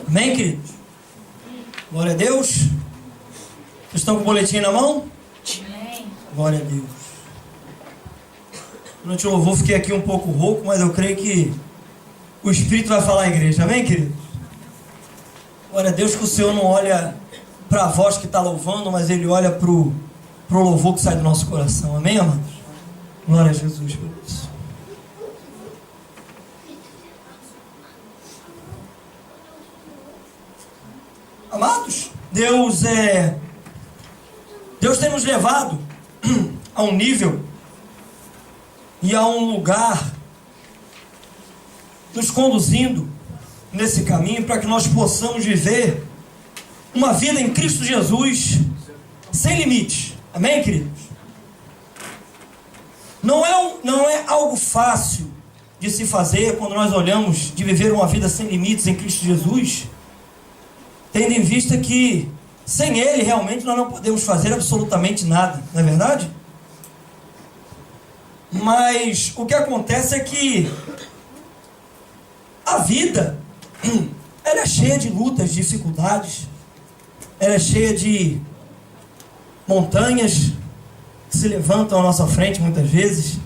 Amém, queridos? Glória a Deus. Vocês estão com o boletim na mão? Amém. Glória a Deus. Durante o louvor fiquei aqui um pouco rouco, mas eu creio que o Espírito vai falar à igreja. Amém, queridos? Glória a Deus que o Senhor não olha para a voz que está louvando, mas Ele olha para o louvor que sai do nosso coração. Amém, amados? Glória a Jesus por isso. Amados, Deus tem nos levado a um nível e a um lugar, nos conduzindo nesse caminho para que nós possamos viver uma vida em Cristo Jesus sem limites. Amém, queridos? Não é algo fácil de se fazer quando nós olhamos de viver uma vida sem limites em Cristo Jesus, tendo em vista que sem Ele realmente nós não podemos fazer absolutamente nada, não é verdade? Mas o que acontece é que a vida, ela é cheia de lutas, de dificuldades, ela é cheia de montanhas que se levantam à nossa frente muitas vezes,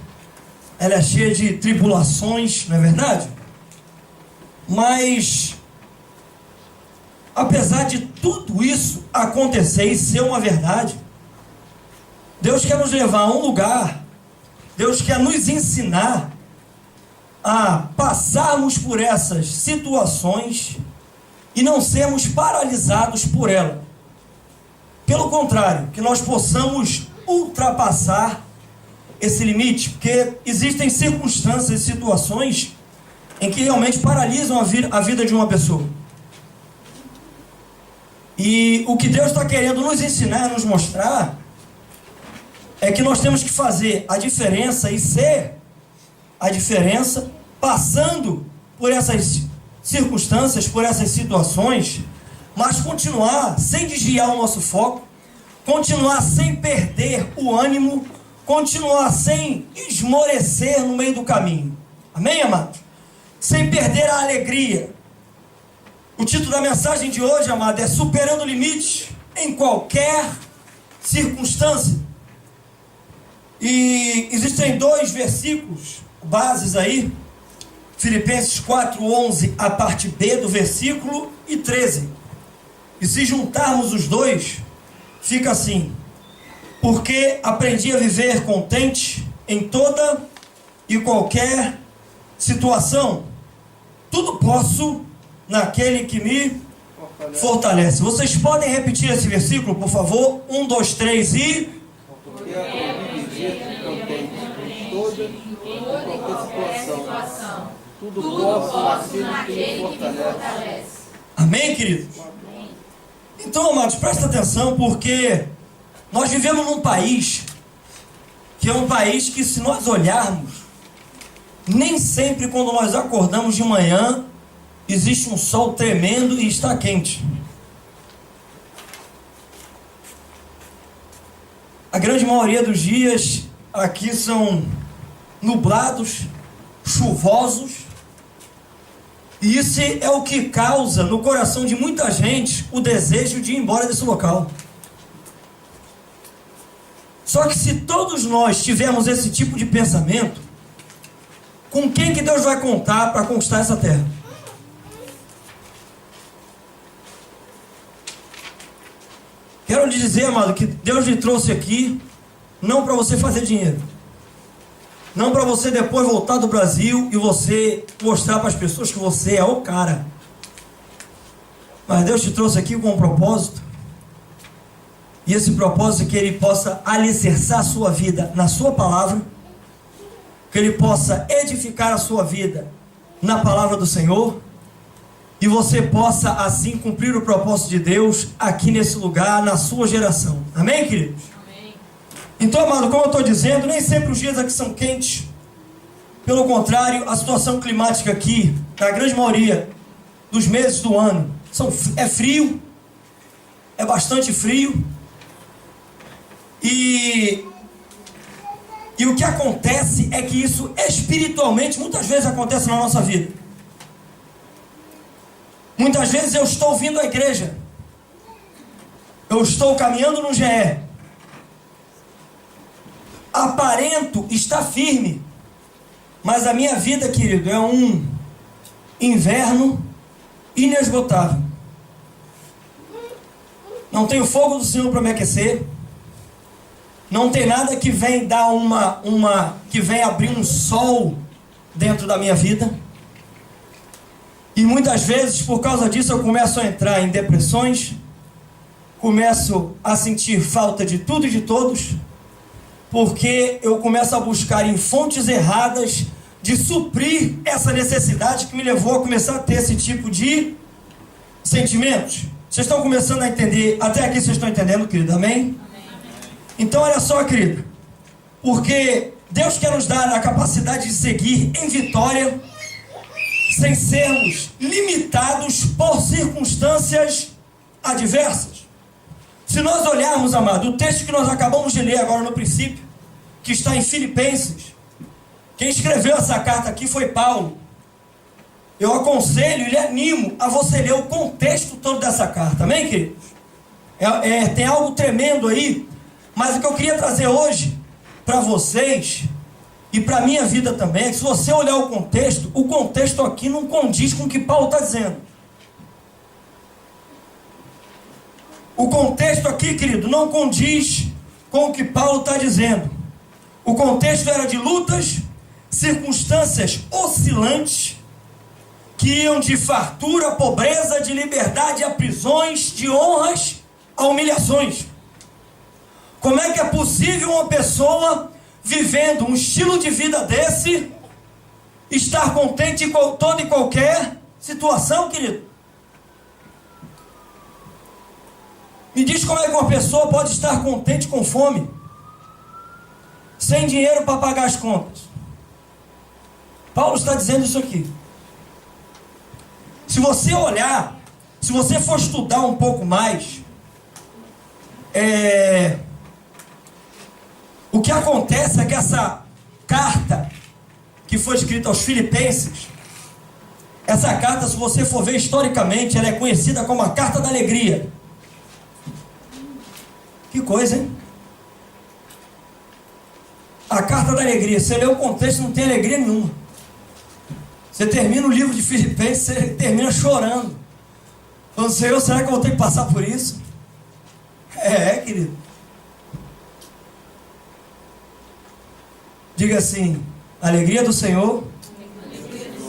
ela é cheia de tribulações, não é verdade? Mas apesar de tudo isso acontecer e ser uma verdade, Deus quer nos levar a um lugar, Deus quer nos ensinar a passarmos por essas situações e não sermos paralisados por ela. Pelo contrário, que nós possamos ultrapassar esse limite, porque existem circunstâncias e situações em que realmente paralisam a vida de uma pessoa. E o que Deus está querendo nos ensinar, nos mostrar, é que nós temos que fazer a diferença e ser a diferença, passando por essas circunstâncias, por essas situações, mas continuar sem desviar o nosso foco, continuar sem perder o ânimo, continuar sem esmorecer no meio do caminho. Amém, amados? Sem perder a alegria. O título da mensagem de hoje, amado, é Superando Limites em Qualquer Circunstância. E existem dois versículos bases aí, Filipenses 4:11, a parte B do versículo, e 13. E se juntarmos os dois, fica assim: porque aprendi a viver contente em toda e qualquer situação. Tudo posso naquele que me fortalece. Vocês podem repetir esse versículo, por favor? 1, 2, 3 e... Porque aprendi a viver contente em toda e qualquer situação. Tudo posso naquele que me fortalece. Amém, queridos? Amém. Então, amados, presta atenção, porque nós vivemos num país que é um país que, se nós olharmos, nem sempre quando nós acordamos de manhã existe um sol tremendo e está quente. A grande maioria dos dias aqui são nublados, chuvosos, e isso é o que causa no coração de muita gente o desejo de ir embora desse local. Só que se todos nós tivermos esse tipo de pensamento, com quem que Deus vai contar para conquistar essa terra? Quero lhe dizer, amado, que Deus lhe trouxe aqui não para você fazer dinheiro, não para você depois voltar do Brasil e você mostrar para as pessoas que você é o cara. Mas Deus te trouxe aqui com um propósito, e esse propósito é que Ele possa alicerçar a sua vida na sua palavra, que Ele possa edificar a sua vida na palavra do Senhor, e você possa assim cumprir o propósito de Deus aqui nesse lugar, na sua geração. Amém, queridos? Amém. Então, amado, como eu estou dizendo, nem sempre os dias aqui são quentes. Pelo contrário, a situação climática aqui, na grande maioria dos meses do ano, é frio, é bastante frio. E o que acontece é que isso espiritualmente muitas vezes acontece na nossa vida. Muitas vezes eu estou vindo à igreja, eu estou caminhando no GE, aparento estar firme, mas a minha vida, querido, é um inverno inesgotável. Não tenho fogo do Senhor para me aquecer. Não tem nada que vem dar que vem abrir um sol dentro da minha vida. E muitas vezes, por causa disso, eu começo a entrar em depressões, começo a sentir falta de tudo e de todos, porque eu começo a buscar em fontes erradas de suprir essa necessidade que me levou a começar a ter esse tipo de sentimentos. Vocês estão começando a entender? Até aqui vocês estão entendendo, querido? Amém? Então olha só, querido, porque Deus quer nos dar a capacidade de seguir em vitória, sem sermos limitados por circunstâncias adversas. Se nós olharmos, amado, o texto que nós acabamos de ler agora no princípio, que está em Filipenses, quem escreveu essa carta aqui foi Paulo. Eu aconselho e lhe animo a você ler o contexto todo dessa carta, amém, queridos? Tem algo tremendo aí, mas o que eu queria trazer hoje para vocês e para a minha vida também, é que se você olhar o contexto aqui não condiz com o que Paulo está dizendo. O contexto aqui, querido, não condiz com o que Paulo está dizendo. O contexto era de lutas, circunstâncias oscilantes, que iam de fartura a pobreza, de liberdade a prisões, de honras a humilhações. Como é que é possível uma pessoa vivendo um estilo de vida desse estar contente em toda e qualquer situação, querido? Me diz como é que uma pessoa pode estar contente com fome, sem dinheiro para pagar as contas. Paulo está dizendo isso aqui. Se você olhar, se você for estudar um pouco mais, o que acontece é que essa carta que foi escrita aos Filipenses, essa carta, se você for ver historicamente, ela é conhecida como a Carta da Alegria. Que coisa, hein? A Carta da Alegria. Você lê o contexto, não tem alegria nenhuma. Você termina o livro de Filipenses, você termina chorando. Falando, Senhor, será que eu vou ter que passar por isso? Querido. Diga assim, a alegria do Senhor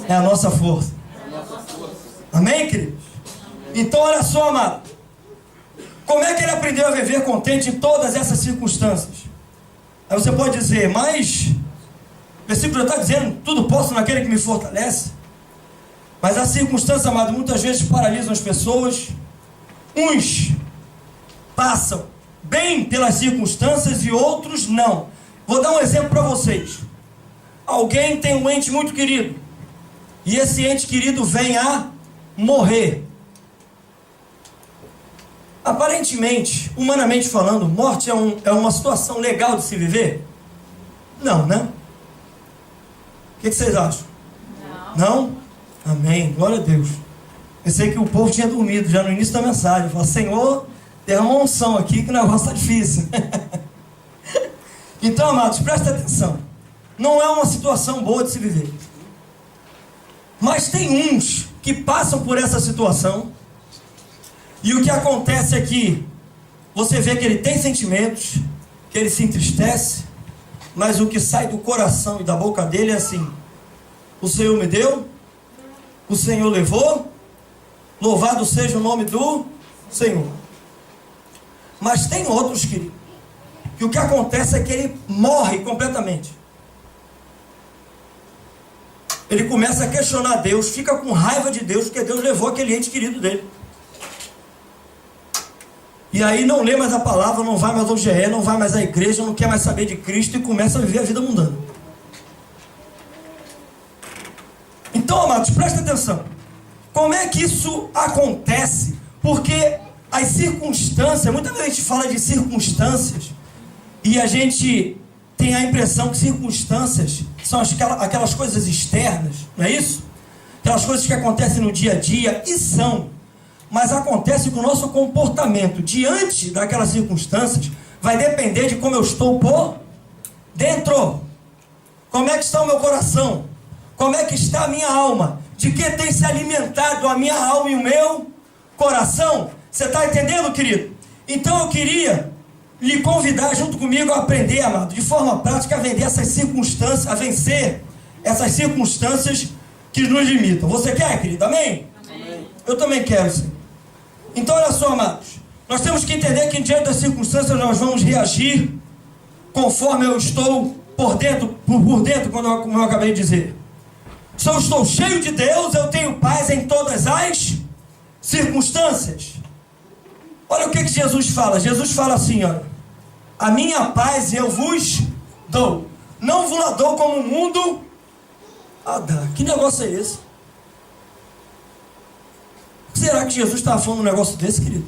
é a nossa força. Amém, querido? Então olha só, amado. Como é que ele aprendeu a viver contente em todas essas circunstâncias? Aí você pode dizer, mas o versículo está dizendo, tudo posso naquele que me fortalece. Mas as circunstâncias, amado, muitas vezes paralisam as pessoas. Uns passam bem pelas circunstâncias e outros não. Vou dar um exemplo para vocês. Alguém tem um ente muito querido, e esse ente querido vem a morrer. Aparentemente, humanamente falando, morte é uma situação legal de se viver? Não, né? O que vocês acham? Não? Amém, glória a Deus. Pensei que o povo tinha dormido já no início da mensagem. Falei, Senhor, derrama uma unção aqui que o negócio está difícil. Então, amados, presta atenção. Não é uma situação boa de se viver. Mas tem uns que passam por essa situação, e o que acontece é que você vê que ele tem sentimentos, que ele se entristece, mas o que sai do coração e da boca dele é assim: o Senhor me deu, o Senhor levou, louvado seja o nome do Senhor. Mas tem outros, queridos, que o que acontece é que ele morre completamente. Ele começa a questionar Deus, fica com raiva de Deus, porque Deus levou aquele ente querido dele. E aí não lê mais a palavra, não vai mais ao GE, não vai mais à igreja, não quer mais saber de Cristo e começa a viver a vida mundana. Então, amados, presta atenção. Como é que isso acontece? Porque as circunstâncias, muitas vezes a gente fala de circunstâncias e a gente tem a impressão que circunstâncias são aquelas coisas externas, não é isso? aquelas coisas que acontecem no dia a dia, e são, mas acontece com o nosso comportamento diante daquelas circunstâncias, vai depender de como eu estou por dentro. Como é que está o meu coração? Como é que está a minha alma? De que tem se alimentado a minha alma e o meu coração? Você está entendendo, querido? Então eu queria lhe convidar junto comigo a aprender, amado, de forma prática, a vencer essas circunstâncias que nos limitam. Você quer, querido? Amém? Amém. Eu também quero, Senhor. Então olha só, amados, nós temos que entender que diante das circunstâncias nós vamos reagir conforme eu estou por dentro, como eu acabei de dizer. Se eu estou cheio de Deus, eu tenho paz em todas as circunstâncias. Olha o que Jesus fala. Jesus fala assim, olha: a minha paz eu vos dou, não vos la dou como o mundo a dá. Que negócio é esse? Será que Jesus estava falando um negócio desse, querido?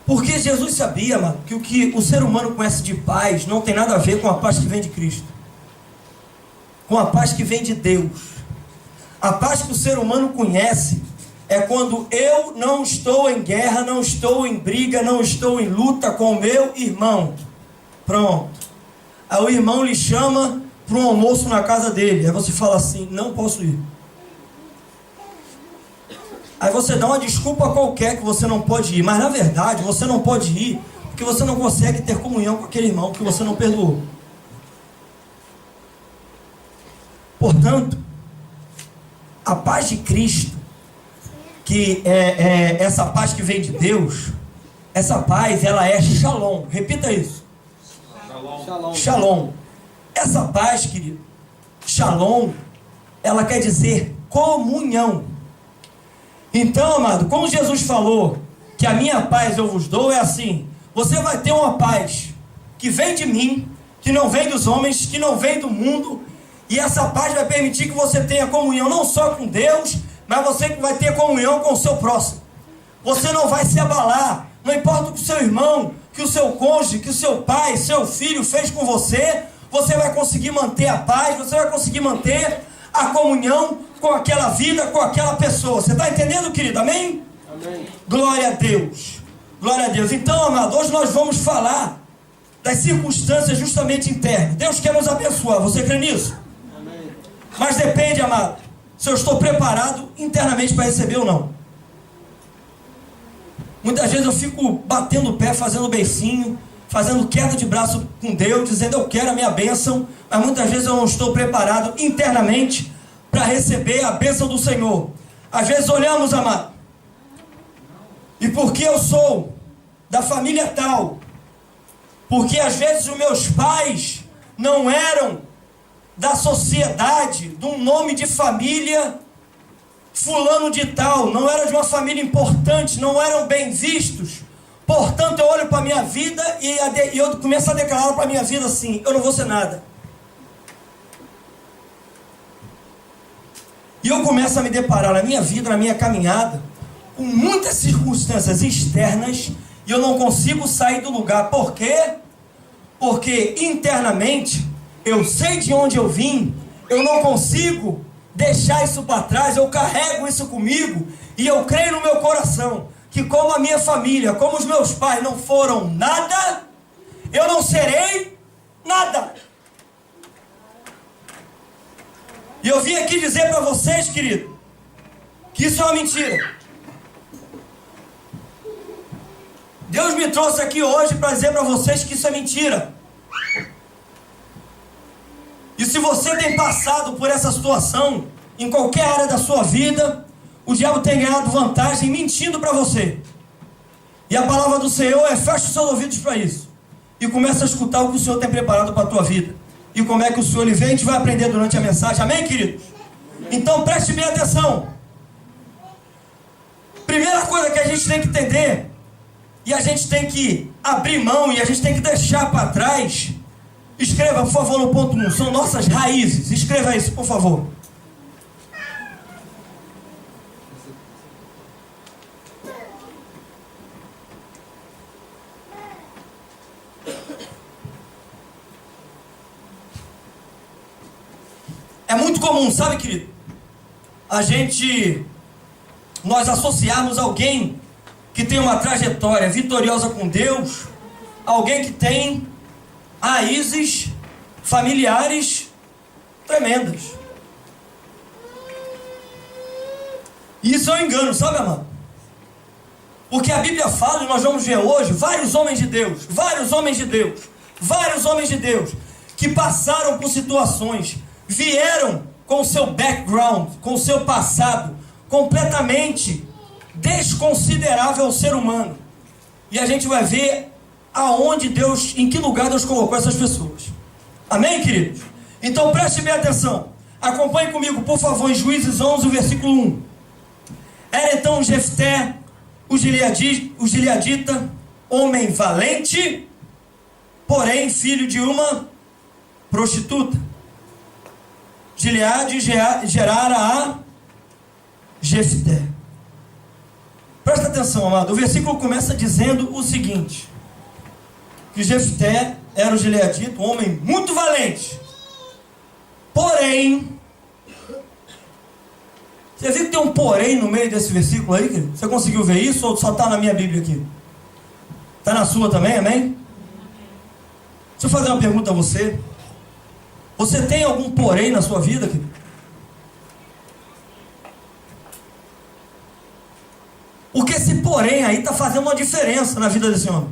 Porque Jesus sabia, mano, que o que o ser humano conhece de paz não tem nada a ver com a paz que vem de Cristo, com a paz que vem de Deus. A paz que o ser humano conhece é quando eu não estou em guerra, não estou em briga, não estou em luta com o meu irmão. Pronto. Aí o irmão lhe chama para um almoço na casa dele. Aí você fala assim: não posso ir. Aí você dá uma desculpa qualquer que você não pode ir. Mas na verdade você não pode ir porque você não consegue ter comunhão com aquele irmão que você não perdoou. Portanto, a paz de Cristo, que é essa paz que vem de Deus, essa paz, ela é shalom. Repita isso. Shalom. Shalom. Essa paz, querido, shalom, ela quer dizer comunhão. Então, amado, como Jesus falou que a minha paz eu vos dou, é assim: você vai ter uma paz que vem de mim, que não vem dos homens, que não vem do mundo, e essa paz vai permitir que você tenha comunhão não só com Deus, mas você vai ter comunhão com o seu próximo. Você não vai se abalar, não importa o que o seu irmão, que o seu cônjuge, que o seu pai, seu filho fez com você, você vai conseguir manter a paz, você vai conseguir manter a comunhão com aquela vida, com aquela pessoa. Você está entendendo, querido? Amém? Amém. Glória a Deus. Glória a Deus. Então, amado, hoje nós vamos falar das circunstâncias justamente internas. Deus quer nos abençoar. Você crê nisso? Amém. Mas depende, amado, se eu estou preparado internamente para receber ou não. Muitas vezes eu fico batendo o pé, fazendo beicinho, fazendo queda de braço com Deus, dizendo eu quero a minha bênção, mas muitas vezes eu não estou preparado internamente para receber a bênção do Senhor. Às vezes olhamos, amado, e porque eu sou da família tal, porque às vezes os meus pais não eram da sociedade, de um nome de família fulano de tal, não era de uma família importante, não eram bem vistos, portanto eu olho para a minha vida e eu começo a declarar para a minha vida assim: eu não vou ser nada. E eu começo a me deparar na minha vida, na minha caminhada, com muitas circunstâncias externas, e eu não consigo sair do lugar. Por quê? Porque internamente eu sei de onde eu vim, eu não consigo deixar isso para trás, eu carrego isso comigo, e eu creio no meu coração que como a minha família, como os meus pais não foram nada, eu não serei nada. E eu vim aqui dizer para vocês, querido, que isso é uma mentira. Deus me trouxe aqui hoje para dizer para vocês que isso é mentira. E se você tem passado por essa situação, em qualquer área da sua vida, o diabo tem ganhado vantagem mentindo para você. E a palavra do Senhor é: fecha os seus ouvidos para isso e começa a escutar o que o Senhor tem preparado para a tua vida. E como é que o Senhor lhe vem, a gente vai aprender durante a mensagem. Amém, queridos? Então preste bem atenção. Primeira coisa que a gente tem que entender, e a gente tem que abrir mão, e a gente tem que deixar para trás. Escreva, por favor, no ponto 1. São nossas raízes. Escreva isso, por favor. É muito comum, sabe, querido? Nós associarmos alguém que tem uma trajetória vitoriosa com Deus, alguém que tem raízes familiares tremendas. E isso é um engano, sabe, amado? Porque a Bíblia fala, e nós vamos ver hoje, vários homens de Deus, que passaram por situações, vieram com o seu background, com o seu passado, completamente desconsiderável ao ser humano. E a gente vai ver aonde Deus, em que lugar Deus colocou essas pessoas. Amém, queridos? Então preste bem atenção. Acompanhe comigo, por favor, em Juízes 11, versículo 1. Era então Jefté, o gileadita, homem valente, porém filho de uma prostituta. Gileade gerara a Jefté. Presta atenção, amado. O versículo começa dizendo o seguinte: que Jefté era o gileadita, um homem muito valente. Porém, você viu que tem um porém no meio desse versículo aí? Querido? Você conseguiu ver isso ou só está na minha Bíblia aqui? Está na sua também, amém? Deixa eu fazer uma pergunta a você. Você tem algum porém na sua vida, querido? Porque esse porém aí está fazendo uma diferença na vida desse homem.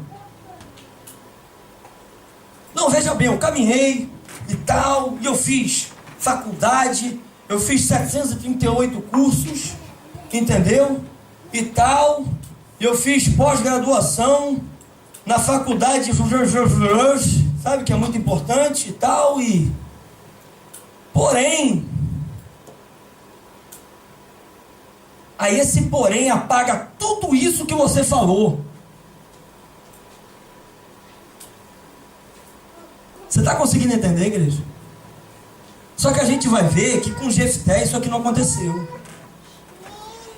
Não, veja bem, eu caminhei e tal, e eu fiz faculdade, eu fiz 738 cursos, entendeu? E tal, eu fiz pós-graduação na faculdade, sabe que é muito importante e tal, e... Porém, aí esse porém apaga tudo isso que você falou. Você está conseguindo entender, igreja? Só que a gente vai ver que com Jefté isso aqui não aconteceu.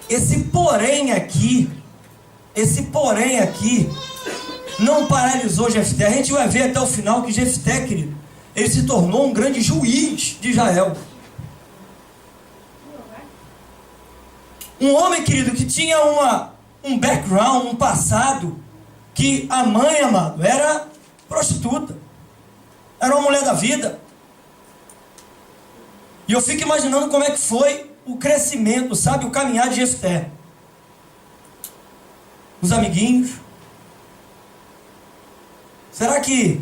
Esse porém aqui não paralisou Jefté. A gente vai ver até o final que Jefté, querido, ele se tornou um grande juiz de Israel. Um homem, querido, que tinha um background, um passado, que a mãe, amado, era prostituta. Era uma mulher da vida. E eu fico imaginando como é que foi o crescimento, sabe, o caminhar de Jefté. Os amiguinhos. Será que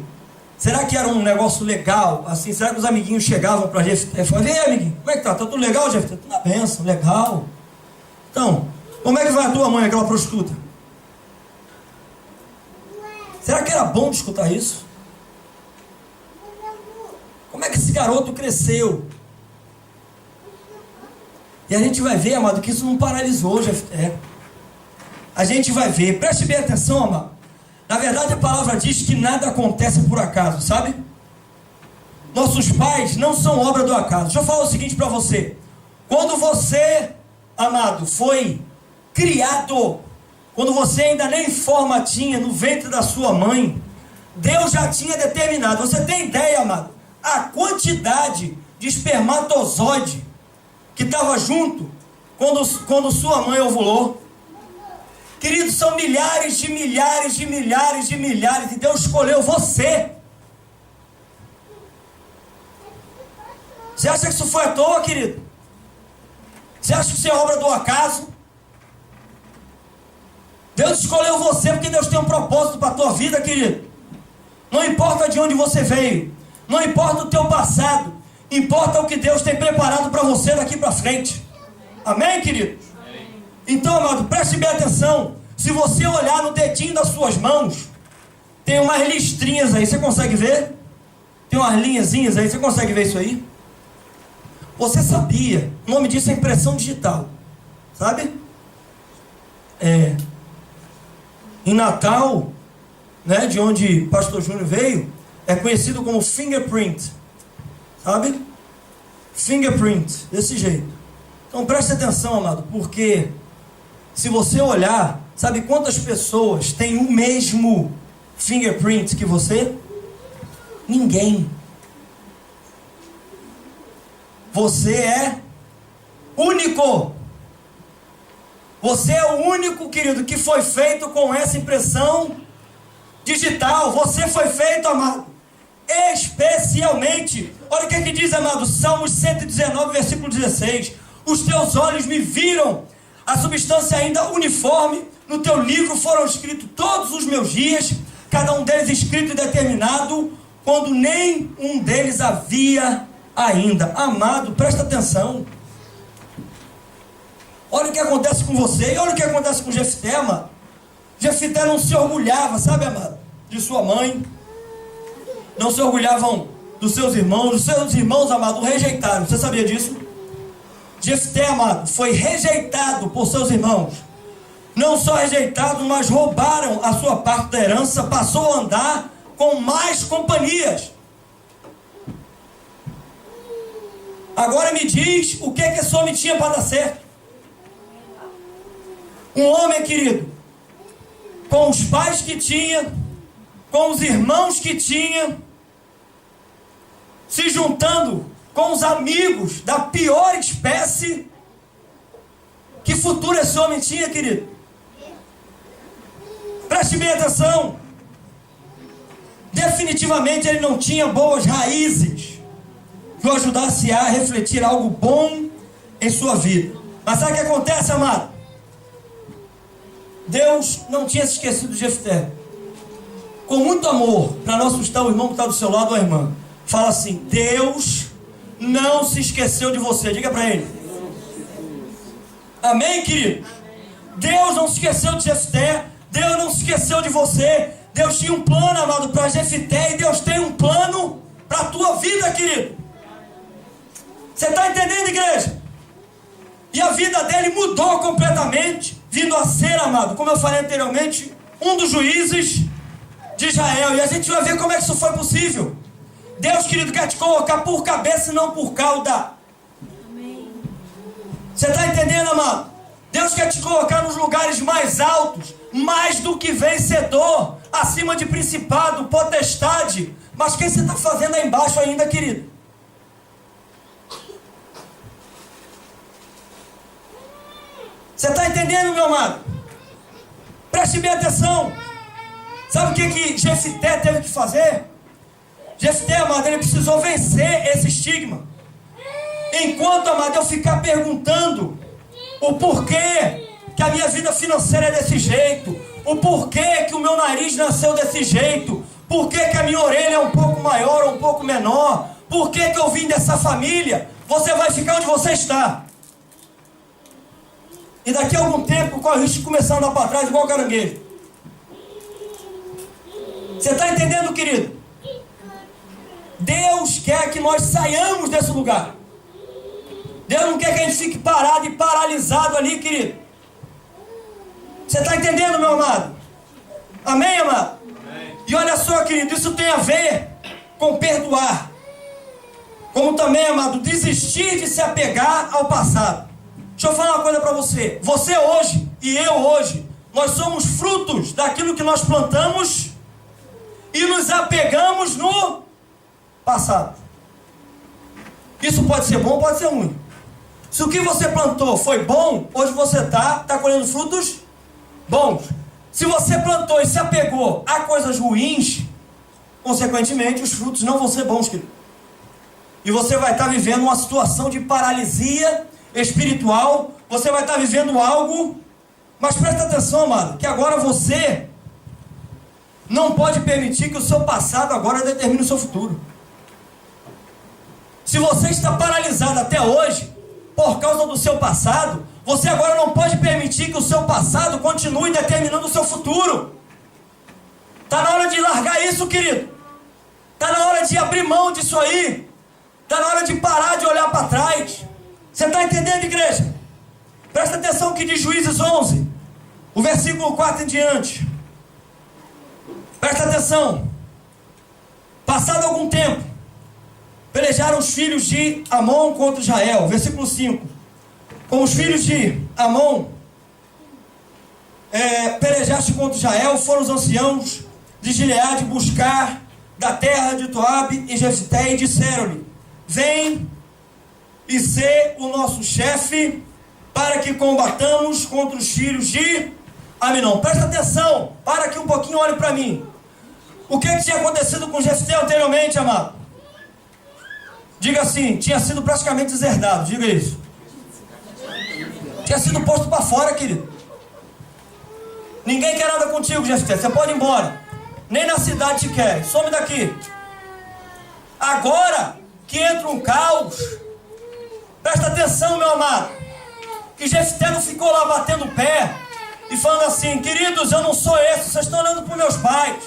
era um negócio legal, assim? Será que os amiguinhos chegavam para Jefté e falavam: "Vem, amiguinho, como é que tá? Tá tudo legal, Jefté?" "Tudo na bênção, legal." Então, como é que vai a tua mãe, aquela prostituta? Será que era bom de escutar isso? Como é que esse garoto cresceu? E a gente vai ver, amado, que isso não paralisou Jefté. A gente vai ver, preste bem atenção, amado. Na verdade, a palavra diz que nada acontece por acaso, sabe? Nossos pais não são obra do acaso. Deixa eu falar o seguinte para você. Quando você, amado, foi criado, quando você ainda nem forma tinha no ventre da sua mãe, Deus já tinha determinado. Você tem ideia, amado, a quantidade de espermatozoide que estava junto quando sua mãe ovulou? Queridos, são milhares de milhares de milhares de milhares, e Deus escolheu você. Você acha que isso foi à toa, querido? Você acha que isso é obra do acaso? Deus escolheu você porque Deus tem um propósito para a tua vida, querido. Não importa de onde você veio, não importa o teu passado, importa o que Deus tem preparado para você daqui para frente. Amém, querido? Amém. Então, amado, preste bem atenção. Se você olhar no dedinho das suas mãos, tem umas listrinhas aí, você consegue ver? Tem umas linhazinhas aí, você consegue ver isso aí? Você sabia? O nome disso é impressão digital, sabe? Em Natal, né, de onde o pastor Júnior veio, é conhecido como fingerprint, sabe? Fingerprint, desse jeito. Então preste atenção, amado, porque se você olhar, sabe quantas pessoas têm o mesmo fingerprint que você? Ninguém. Você é único. Você é o único, querido, que foi feito com essa impressão digital. Você foi feito, amado, especialmente. Olha o que diz, amado, Salmos 119, versículo 16. Os teus olhos me viram, a substância ainda uniforme. No teu livro foram escritos todos os meus dias, cada um deles escrito e determinado, quando nem um deles havia ainda. Amado, presta atenção. Olha o que acontece com você, e olha o que acontece com Jefté, amado. Jefté não se orgulhava, sabe, amado, de sua mãe. Não se orgulhavam dos seus irmãos. Os seus irmãos, amado, o rejeitaram. Você sabia disso? Jefté, amado, foi rejeitado por seus irmãos. Não só rejeitado, mas roubaram a sua parte da herança. Passou a andar com mais companhias. Agora me diz o que esse homem tinha para dar certo. Um homem, querido, com os pais que tinha, com os irmãos que tinha, se juntando com os amigos da pior espécie. Que futuro esse homem tinha, querido? Preste bem atenção. Definitivamente ele não tinha boas raízes que o ajudasse a refletir algo bom em sua vida. Mas sabe o que acontece, amado? Deus não tinha se esquecido de Jefté. Com muito amor, para não assustar o irmão que está do seu lado ou a irmã, fala assim: Deus não se esqueceu de você. Diga para ele. Amém, querido? Deus não se esqueceu de Jefté. Deus não se esqueceu de você. Deus tinha um plano, amado, para Jefté, e Deus tem um plano para a tua vida, querido. Você está entendendo, igreja? E a vida dele mudou completamente, vindo a ser, amado, como eu falei anteriormente, um dos juízes de Israel. E a gente vai ver como é que isso foi possível. Deus, querido, quer te colocar por cabeça e não por cauda. Você está entendendo, amado? Deus quer te colocar nos lugares mais altos, mais do que vencedor, acima de principado, potestade. Mas o que você está fazendo aí embaixo ainda, querido? Você está entendendo, meu amado? Preste bem atenção. Sabe o que Jefté teve que fazer? Jefté, amado, ele precisou vencer esse estigma. Enquanto, amado, eu ficar perguntando o porquê que a minha vida financeira é desse jeito, o porquê que o meu nariz nasceu desse jeito, porquê que a minha orelha é um pouco maior ou um pouco menor, porquê que eu vim dessa família, você vai ficar onde você está. E daqui a algum tempo corre o risco de começar a andar para trás igual caranguejo. Você está entendendo, querido? Deus quer que nós saiamos desse lugar. Deus não quer que a gente fique parado e paralisado ali, querido. Você está entendendo, meu amado? Amém, amado? Amém. E olha só, querido, isso tem a ver com perdoar. Como também, amado, desistir de se apegar ao passado. Deixa eu falar uma coisa para você. Você hoje e eu hoje, nós somos frutos daquilo que nós plantamos e nos apegamos no passado. Isso pode ser bom, pode ser ruim. Se o que você plantou foi bom, hoje você está colhendo frutos bons. Se você plantou e se apegou a coisas ruins, consequentemente os frutos não vão ser bons, querido. E você vai estar vivendo uma situação de paralisia espiritual, você vai estar vivendo algo, mas presta atenção, amado, que agora você não pode permitir que o seu passado agora determine o seu futuro. Se você está paralisado até hoje, por causa do seu passado, você agora não pode permitir que o seu passado continue determinando o seu futuro. Está na hora de largar isso, querido. Está na hora de abrir mão disso aí. Está na hora de parar de olhar para trás. Você está entendendo, igreja? Presta atenção que diz Juízes 11, o versículo 4 em diante. Presta atenção. Passado algum tempo, pelejaram os filhos de Amon contra Israel. Versículo 5. Com os filhos de Amon pelejaste contra Israel, foram os anciãos de Gileade buscar da terra de Toabe e Jefté e disseram-lhe: vem e ser o nosso chefe para que combatamos contra os filhos de Aminon. Presta atenção, para aqui um pouquinho, olhe para mim. O que tinha acontecido com Jefté anteriormente, amado? Diga assim, tinha sido praticamente deserdado, diga isso. Tinha sido posto para fora, querido. Ninguém quer nada contigo, Jefté, você pode ir embora. Nem na cidade te quer, some daqui. Agora que entra um caos, presta atenção, meu amado, que Jefté não ficou lá batendo o pé e falando assim: queridos, eu não sou esse, vocês estão olhando para os meus pais.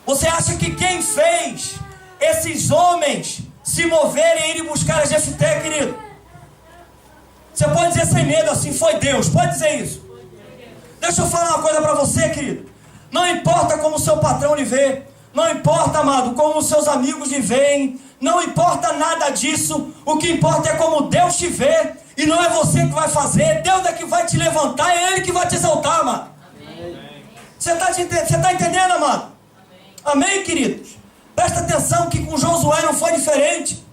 Você acha que quem fez esses homens se moverem e irem buscar a Jefté, querido? Você pode dizer sem medo assim: foi Deus, pode dizer isso. Deixa eu falar uma coisa para você, querido. Não importa como o seu patrão lhe vê, não importa, amado, como os seus amigos lhe veem, não importa nada disso. O que importa é como Deus te vê, e não é você que vai fazer. Deus é que vai te levantar, é Ele que vai te exaltar, amado. Você está entendendo, amado? Amém, queridos? Presta atenção que com Josué não foi diferente.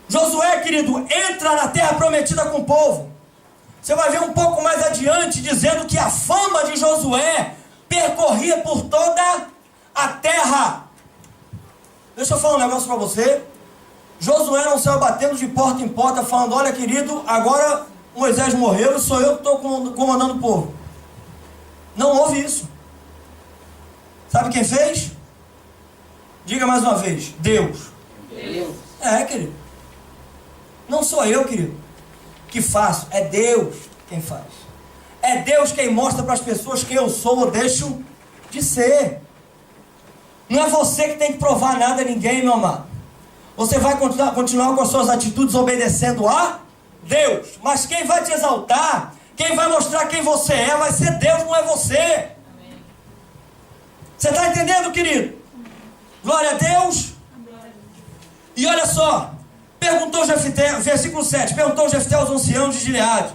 Josué, querido, entra na terra prometida com o povo. Você vai ver um pouco mais adiante, dizendo que a fama de Josué percorria por toda a terra. Deixa eu falar um negócio para você. Josué não saiu batendo de porta em porta, falando: olha, querido, agora Moisés morreu e sou eu que estou comandando o povo. Não houve isso. Sabe quem fez? Diga mais uma vez: Deus. Deus. Querido. Não sou eu, querido, que faço. É Deus quem faz. É Deus quem mostra para as pessoas quem eu sou ou deixo de ser. Não é você que tem que provar nada a ninguém, meu amado. Você vai continuar com as suas atitudes obedecendo a Deus. Mas quem vai te exaltar, quem vai mostrar quem você é, vai ser Deus, não é você. Você está entendendo, querido? Glória a Deus. E olha só, perguntou Jefté, versículo 7, perguntou Jefté aos anciãos de Gileade: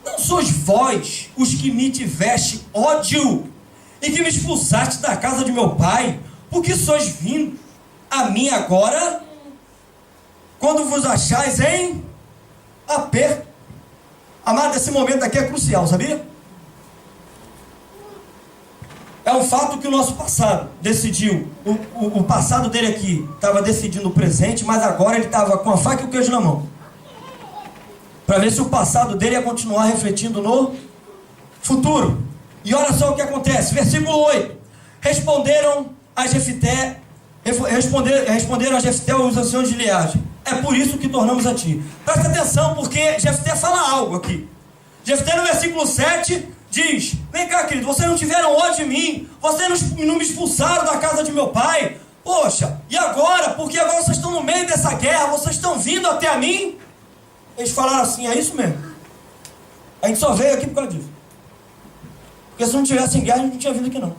não sois vós os que me tiveste ódio e que me expulsaste da casa de meu pai? Porque sois vindo a mim agora, quando vos achais em aperto? Amado, esse momento aqui é crucial, sabia? É um fato que o nosso passado decidiu. O passado dele aqui estava decidindo o presente, mas agora ele estava com a faca e o queijo na mão, para ver se o passado dele ia continuar refletindo no futuro. E olha só o que acontece, versículo 8. Responderam a Jefté os anciãos de Gileade: é por isso que tornamos a ti. Presta atenção, porque Jefté fala algo aqui. Jefté no versículo 7 diz: vem cá, querido, vocês não tiveram ódio de mim, vocês não me expulsaram da casa de meu pai. Poxa, e agora? Porque agora vocês estão no meio dessa guerra, vocês estão vindo até a mim? Eles falaram assim: é isso mesmo. A gente só veio aqui por causa disso. Porque se não tivesse em guerra, a gente não tinha vindo aqui não.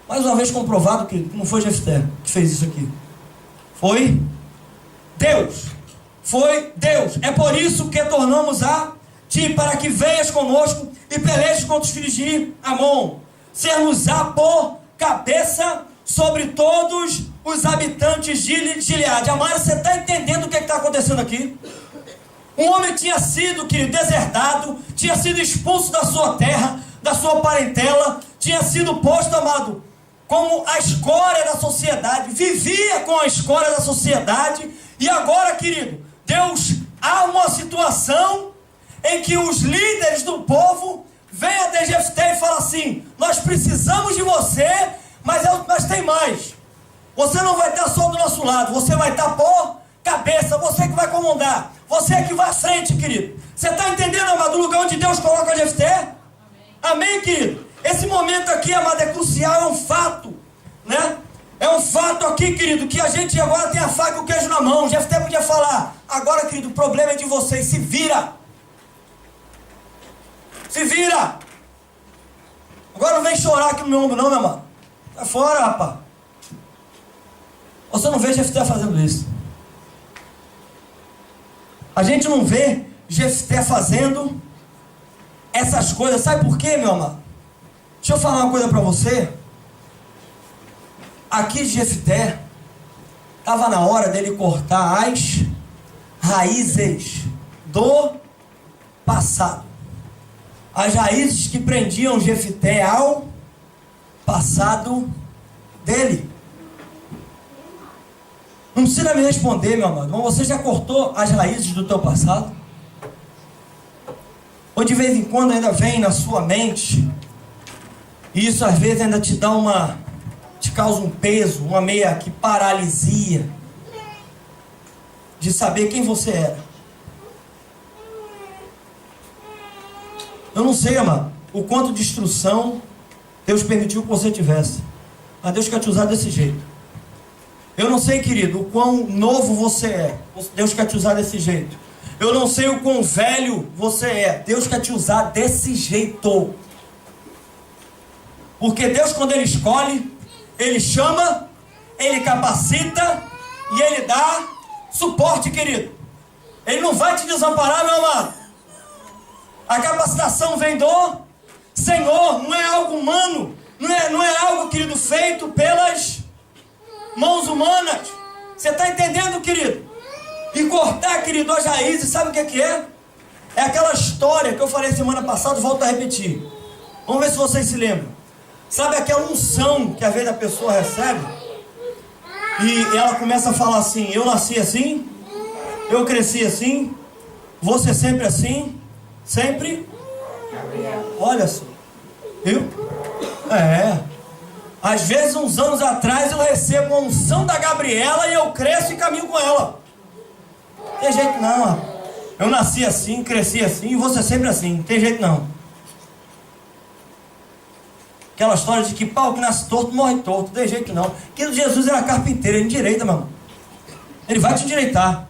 Mais uma vez comprovado que não foi Jefté que fez isso aqui. Foi Deus. Foi Deus. É por isso que tornamos a ti, para que venhas conosco e pelejes contra os filhos de Amon, ser-nos-á por cabeça sobre todos os habitantes de Gileade. Amara, você está entendendo o que está acontecendo aqui? Um homem tinha sido, querido, deserdado, tinha sido expulso da sua terra, da sua parentela, tinha sido posto, amado, como a escória da sociedade, vivia com a escória da sociedade, e agora, querido, Deus, há uma situação em que os líderes do povo vêm até Jefté e falam assim: nós precisamos de você, mas tem mais. Você não vai estar só do nosso lado, você vai estar por cabeça, você que vai comandar, você que vai à frente, querido. Você está entendendo, amado, o lugar onde Deus coloca Jefté? Amém, querido? Esse momento aqui, amado, é crucial, é um fato, né? É um fato aqui, querido, que a gente agora tem a faca e o queijo na mão. Jefté podia falar: agora, querido, o problema é de vocês, se vira. Se vira. Agora não vem chorar aqui no meu ombro não, meu irmão. Sai fora, rapaz. Você não vê Jefté fazendo isso. A gente não vê Jefté fazendo essas coisas. Sabe por quê, meu amado? Deixa eu falar uma coisa para você. Aqui de Jefté, estava na hora dele cortar as raízes do passado. As raízes que prendiam Jefté ao passado dele. Não precisa me responder, meu amado, mas você já cortou as raízes do teu passado? Ou de vez em quando ainda vem na sua mente, e isso às vezes ainda te dá te causa um peso, uma meia que paralisia, de saber quem você era. Eu não sei, amado, o quanto de instrução Deus permitiu que você tivesse, mas Deus quer te usar desse jeito. Eu não sei, querido, o quão novo você é, Deus quer te usar desse jeito. Eu não sei o quão velho você é, Deus quer te usar desse jeito. Porque Deus, quando Ele escolhe, Ele chama, Ele capacita e Ele dá suporte, querido. Ele não vai te desamparar, meu amado. A capacitação vem do Senhor, não é algo humano, não é algo, querido, feito pelas mãos humanas. Você está entendendo, querido? E cortar, querido, as raízes, sabe o que é? É aquela história que eu falei semana passada, volto a repetir. Vamos ver se vocês se lembram. Sabe aquela unção que às vezes a pessoa recebe e ela começa a falar assim: eu nasci assim, eu cresci assim, vou ser sempre assim, sempre. Olha só, viu? Às vezes, uns anos atrás, eu recebo a unção da Gabriela e eu cresço e caminho com ela. Tem jeito não. Eu nasci assim, cresci assim e vou ser sempre assim. Tem jeito não. Aquela história de que pau que nasce torto, morre torto. Tem jeito não. Que Jesus era carpinteiro, ele endireita, meu irmão. Ele vai te endireitar.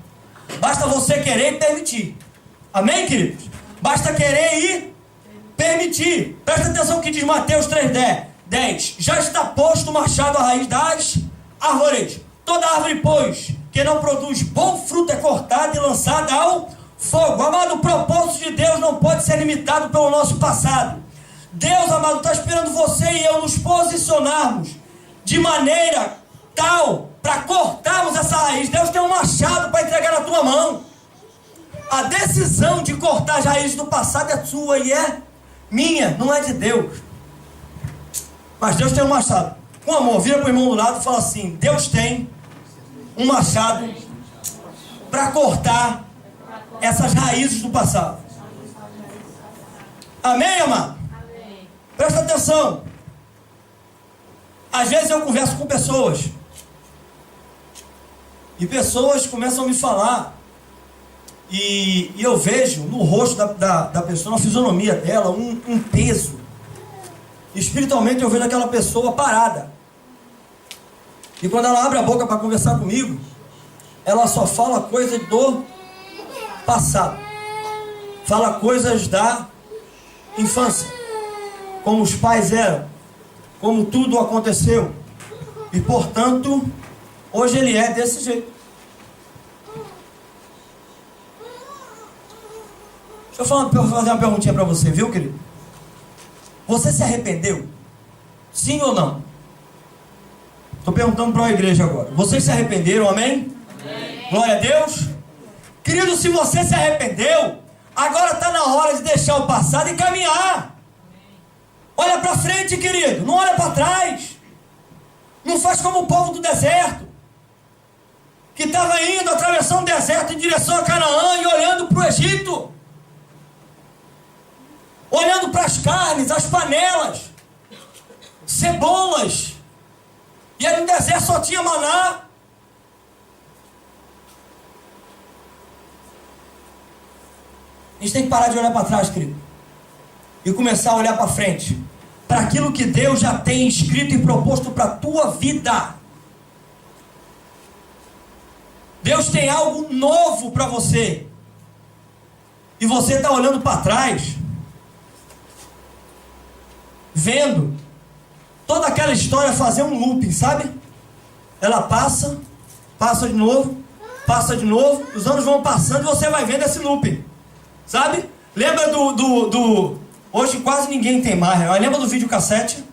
Basta você querer e permitir. Amém, queridos? Basta querer e permitir. Presta atenção que diz Mateus 3:10. Já está posto o machado à raiz das árvores. Toda árvore, pois, que não produz bom fruto é cortada e lançada ao fogo. Amado, o propósito de Deus não pode ser limitado pelo nosso passado. Deus, amado, está esperando você e eu nos posicionarmos de maneira tal para cortarmos essa raiz. Deus tem um machado para entregar na tua mão. A decisão de cortar as raízes do passado é sua e é minha, não é de Deus. Mas Deus tem um machado. Com amor, vira para o irmão do lado e fala assim: Deus tem um machado para cortar essas raízes do passado. Amém, amado? Amém. Presta atenção. Às vezes eu converso com pessoas e pessoas começam a me falar e eu vejo no rosto da pessoa, na fisionomia dela, um peso. Espiritualmente eu vejo aquela pessoa parada. E quando ela abre a boca para conversar comigo, ela só fala coisas do passado. Fala coisas da infância. Como os pais eram. Como tudo aconteceu. E portanto, hoje ele é desse jeito. Deixa eu fazer uma perguntinha para você, viu, querido? Você se arrependeu? Sim ou não? Estou perguntando para a igreja agora. Vocês se arrependeram, amém? Amém. Glória a Deus. Querido, se você se arrependeu, agora está na hora de deixar o passado e caminhar. Olha para frente, querido. Não olha para trás. Não faz como o povo do deserto, que estava indo, atravessando o deserto em direção a Canaã e olhando para o Egito. Olhando para as carnes, as panelas, cebolas. E ali no deserto só tinha maná. A gente tem que parar de olhar para trás, querido, e começar a olhar para frente, para aquilo que Deus já tem escrito e proposto para a tua vida. Deus tem algo novo para você, e você está olhando para trás, vendo toda aquela história fazer um looping, sabe? Ela passa de novo, os anos vão passando e você vai vendo esse looping, sabe? Lembra Hoje quase ninguém tem mais, né? Lembra do videocassete?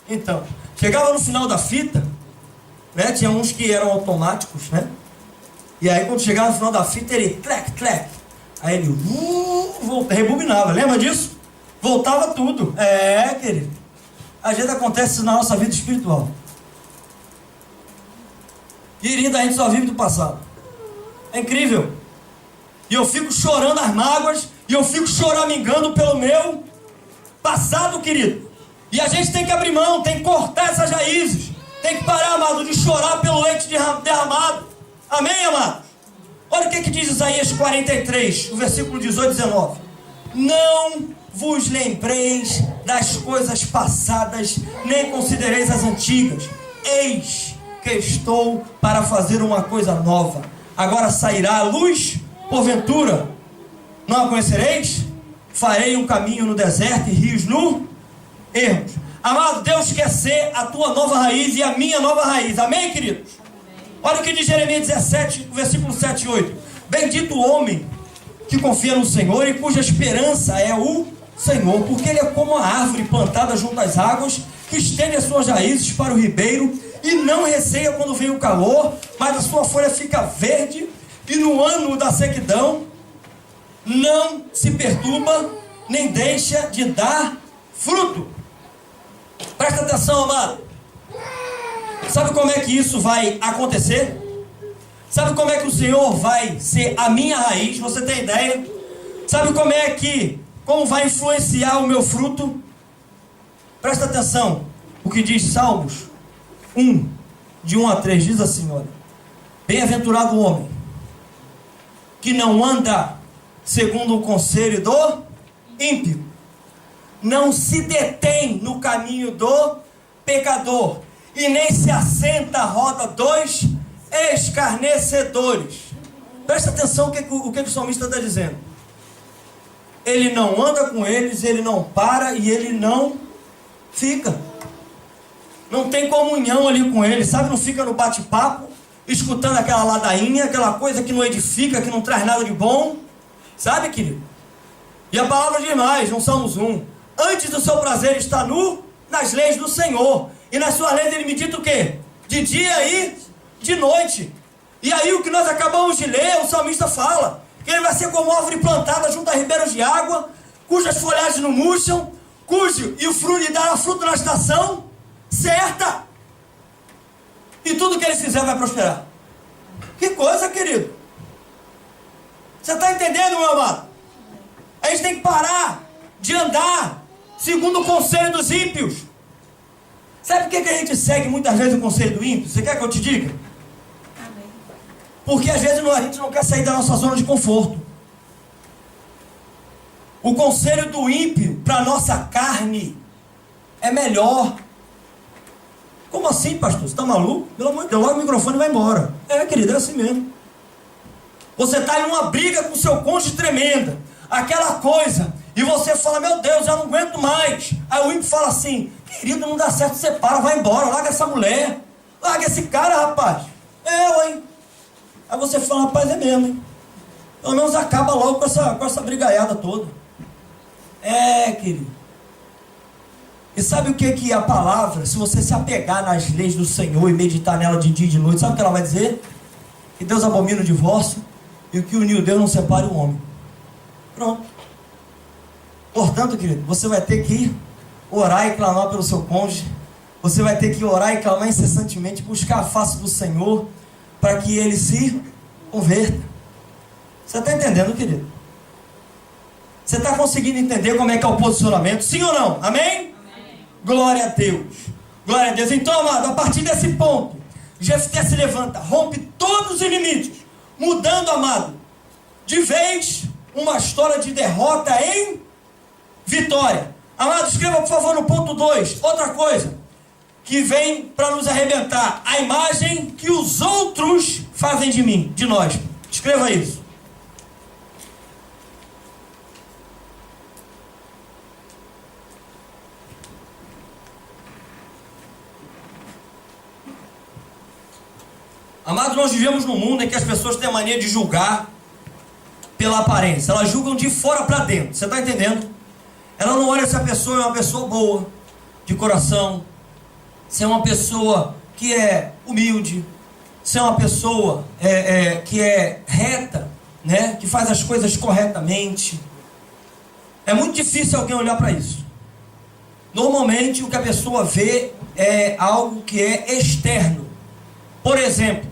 Então, chegava no final da fita, né? Tinha uns que eram automáticos, né? E aí quando chegava no final da fita, ele tlec, tlec. Aí ele rebobinava, lembra disso? Voltava tudo. Querido. Às vezes acontece isso na nossa vida espiritual. Querida, a gente só vive do passado. É incrível. E eu fico chorando as mágoas, e eu fico choramingando pelo meu passado, querido. E a gente tem que abrir mão, tem que cortar essas raízes. Tem que parar, amado, de chorar pelo leite derramado. Amém, amado? Olha o que diz Isaías 43, o versículo 18 e 19. Não vos lembreis das coisas passadas, nem considereis as antigas. Eis que estou para fazer uma coisa nova. Agora sairá a luz, porventura não a conhecereis? Farei um caminho no deserto e rios no ermos. Amado, Deus quer ser a tua nova raiz e a minha nova raiz. Amém, queridos? Olha o que diz Jeremias 17, versículo 7 e 8. Bendito o homem que confia no Senhor e cuja esperança é o Senhor, porque ele é como a árvore plantada junto às águas, que estende as suas raízes para o ribeiro e não receia quando vem o calor, mas a sua folha fica verde, e no ano da sequidão não se perturba, nem deixa de dar fruto. Presta atenção, amado. Sabe como é que isso vai acontecer? Sabe como é que o Senhor vai ser a minha raiz? Você tem ideia? Sabe como vai influenciar o meu fruto? Presta atenção. O que diz Salmos 1, de 1 a 3, diz assim, olha. Bem-aventurado o homem que não anda segundo o conselho do ímpio, não se detém no caminho do pecador, e nem se assenta à roda dos escarnecedores. Presta atenção o que o salmista está dizendo. Ele não anda com eles, ele não para e ele não fica. Não tem comunhão ali com eles, sabe? Não fica no bate-papo, escutando aquela ladainha, aquela coisa que não edifica, que não traz nada de bom. Sabe, querido? E a palavra diz mais, no Salmos 1. Antes do seu prazer está nas leis do Senhor. E nas suas leis ele medita o quê? De dia e de noite. E aí o que nós acabamos de ler, o salmista fala que ele vai ser como árvore plantada junto a ribeiros de água, cujas folhagens não murcham, e o fruto lhe dará fruto na estação certa. E tudo que ele fizer vai prosperar. Que coisa, querido. Você está entendendo, meu amado? A gente tem que parar de andar segundo o conselho dos ímpios. Sabe por que a gente segue muitas vezes o conselho do ímpio? Você quer que eu te diga? Amém. Porque às vezes a gente não quer sair da nossa zona de conforto. O conselho do ímpio para a nossa carne é melhor. Como assim, pastor? Você está maluco? Pelo amor de Deus, logo o microfone vai embora. Querido, é assim mesmo. Você está em uma briga com o seu cônjuge tremenda. Aquela coisa. E você fala, meu Deus, já não aguento mais. Aí o ímpio fala assim, querido, não dá certo, separa, vai embora, larga essa mulher. Larga esse cara, rapaz. Hein? Aí você fala, rapaz, é mesmo, hein? Pelo menos acaba logo com essa brigaiada toda. Querido. E sabe o que a palavra, se você se apegar nas leis do Senhor e meditar nela de dia e de noite, sabe o que ela vai dizer? Que Deus abomina o divórcio e o que uniu Deus não separe o homem. Pronto. Portanto, querido, você vai ter que orar e clamar pelo seu cônjuge. Você vai ter que orar e clamar incessantemente, buscar a face do Senhor, para que ele se converta. Você está entendendo, querido? Você está conseguindo entender como é que é o posicionamento? Sim ou não? Amém? Glória a Deus. Glória a Deus. Então, amado, a partir desse ponto, Jefté se levanta, rompe todos os limites, mudando, amado, de vez uma história de derrota em vitória. Amado, escreva por favor no ponto 2. Outra coisa que vem para nos arrebentar: a imagem que os outros fazem de mim, de nós. Escreva isso. Amados, nós vivemos num mundo em que as pessoas têm a mania de julgar pela aparência. Elas julgam de fora para dentro. Você está entendendo? Ela não olha se a pessoa é uma pessoa boa, de coração, se é uma pessoa que é humilde, se é uma pessoa que é reta, né? Que faz as coisas corretamente. É muito difícil alguém olhar para isso. Normalmente o que a pessoa vê é algo que é externo. Por exemplo,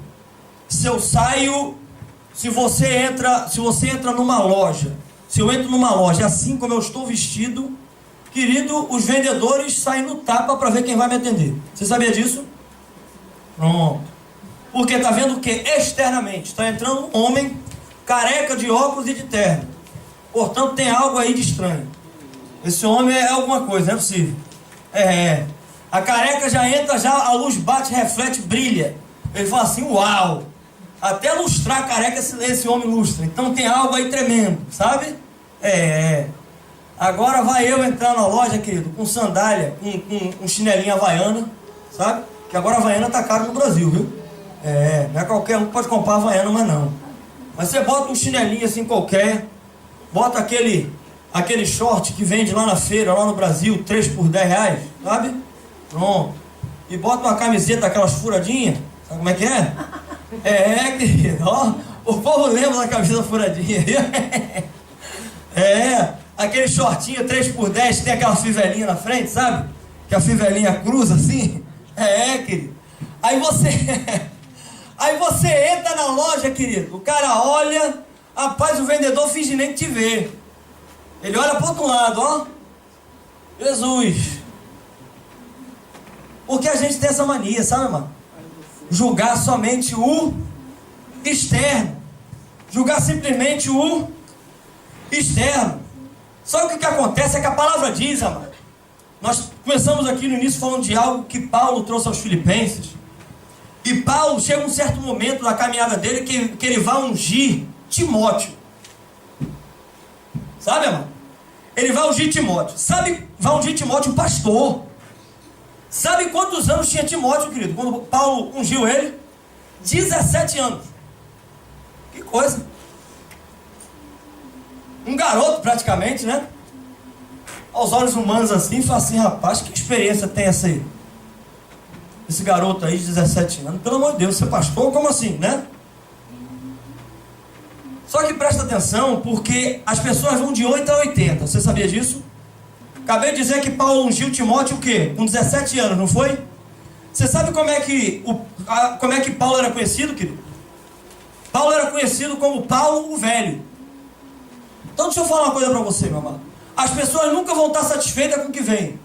se você entra numa loja, se eu entro numa loja assim como eu estou vestido, querido, os vendedores saem no tapa para ver quem vai me atender. Você sabia disso? Pronto. Porque está vendo o que? Externamente. Está entrando um homem careca, de óculos e de terno. Portanto, tem algo aí de estranho. Esse homem é alguma coisa, não é possível. A careca já entra, já a luz bate, reflete, brilha. Ele fala assim, uau! Até lustrar a careca esse homem lustra. Então tem algo aí tremendo, sabe? Agora vai eu entrar na loja, querido, com sandália, com chinelinha havaiana, sabe? Que agora a havaiana tá caro no Brasil, viu? Não é qualquer um que pode comprar havaiana, mas não. Mas você bota um chinelinho assim qualquer, bota aquele short que vende lá na feira, lá no Brasil, 3 por 10 reais, sabe? Pronto. E bota uma camiseta, aquelas furadinhas, sabe como é que é? Querido, ó, o povo lembra da camiseta furadinha, viu? Aquele shortinho 3 por 10 que tem aquela fivelinha na frente, sabe? Que a fivelinha cruza assim. Querido. Aí você entra na loja, querido. O cara olha, rapaz, o vendedor finge nem te ver. Ele olha para o outro lado, ó. Jesus. Porque a gente tem essa mania, sabe, irmão? Julgar somente o externo. Julgar simplesmente o externo. Só que o que acontece é que a palavra diz, amado. Nós começamos aqui no início falando de algo que Paulo trouxe aos Filipenses. E Paulo chega um certo momento na caminhada dele que ele vai ungir Timóteo. Sabe, amado? Ele vai ungir Timóteo. Vai ungir Timóteo um pastor. Sabe quantos anos tinha Timóteo, querido? Quando Paulo ungiu ele? 17 anos. Que coisa. Um garoto praticamente, né? Aos olhos humanos assim, fala assim, rapaz, que experiência tem esse garoto aí de 17 anos? Pelo amor de Deus, ser pastor, como assim, né? Só que presta atenção, porque as pessoas vão de 8 a 80. Você sabia disso? Acabei de dizer que Paulo ungiu Timóteo o quê? Com 17 anos, não foi? Você sabe como é que Paulo era conhecido, querido? Paulo era conhecido como Paulo o Velho. Então deixa eu falar uma coisa para você, meu amado. As pessoas nunca vão estar satisfeitas com o que vem.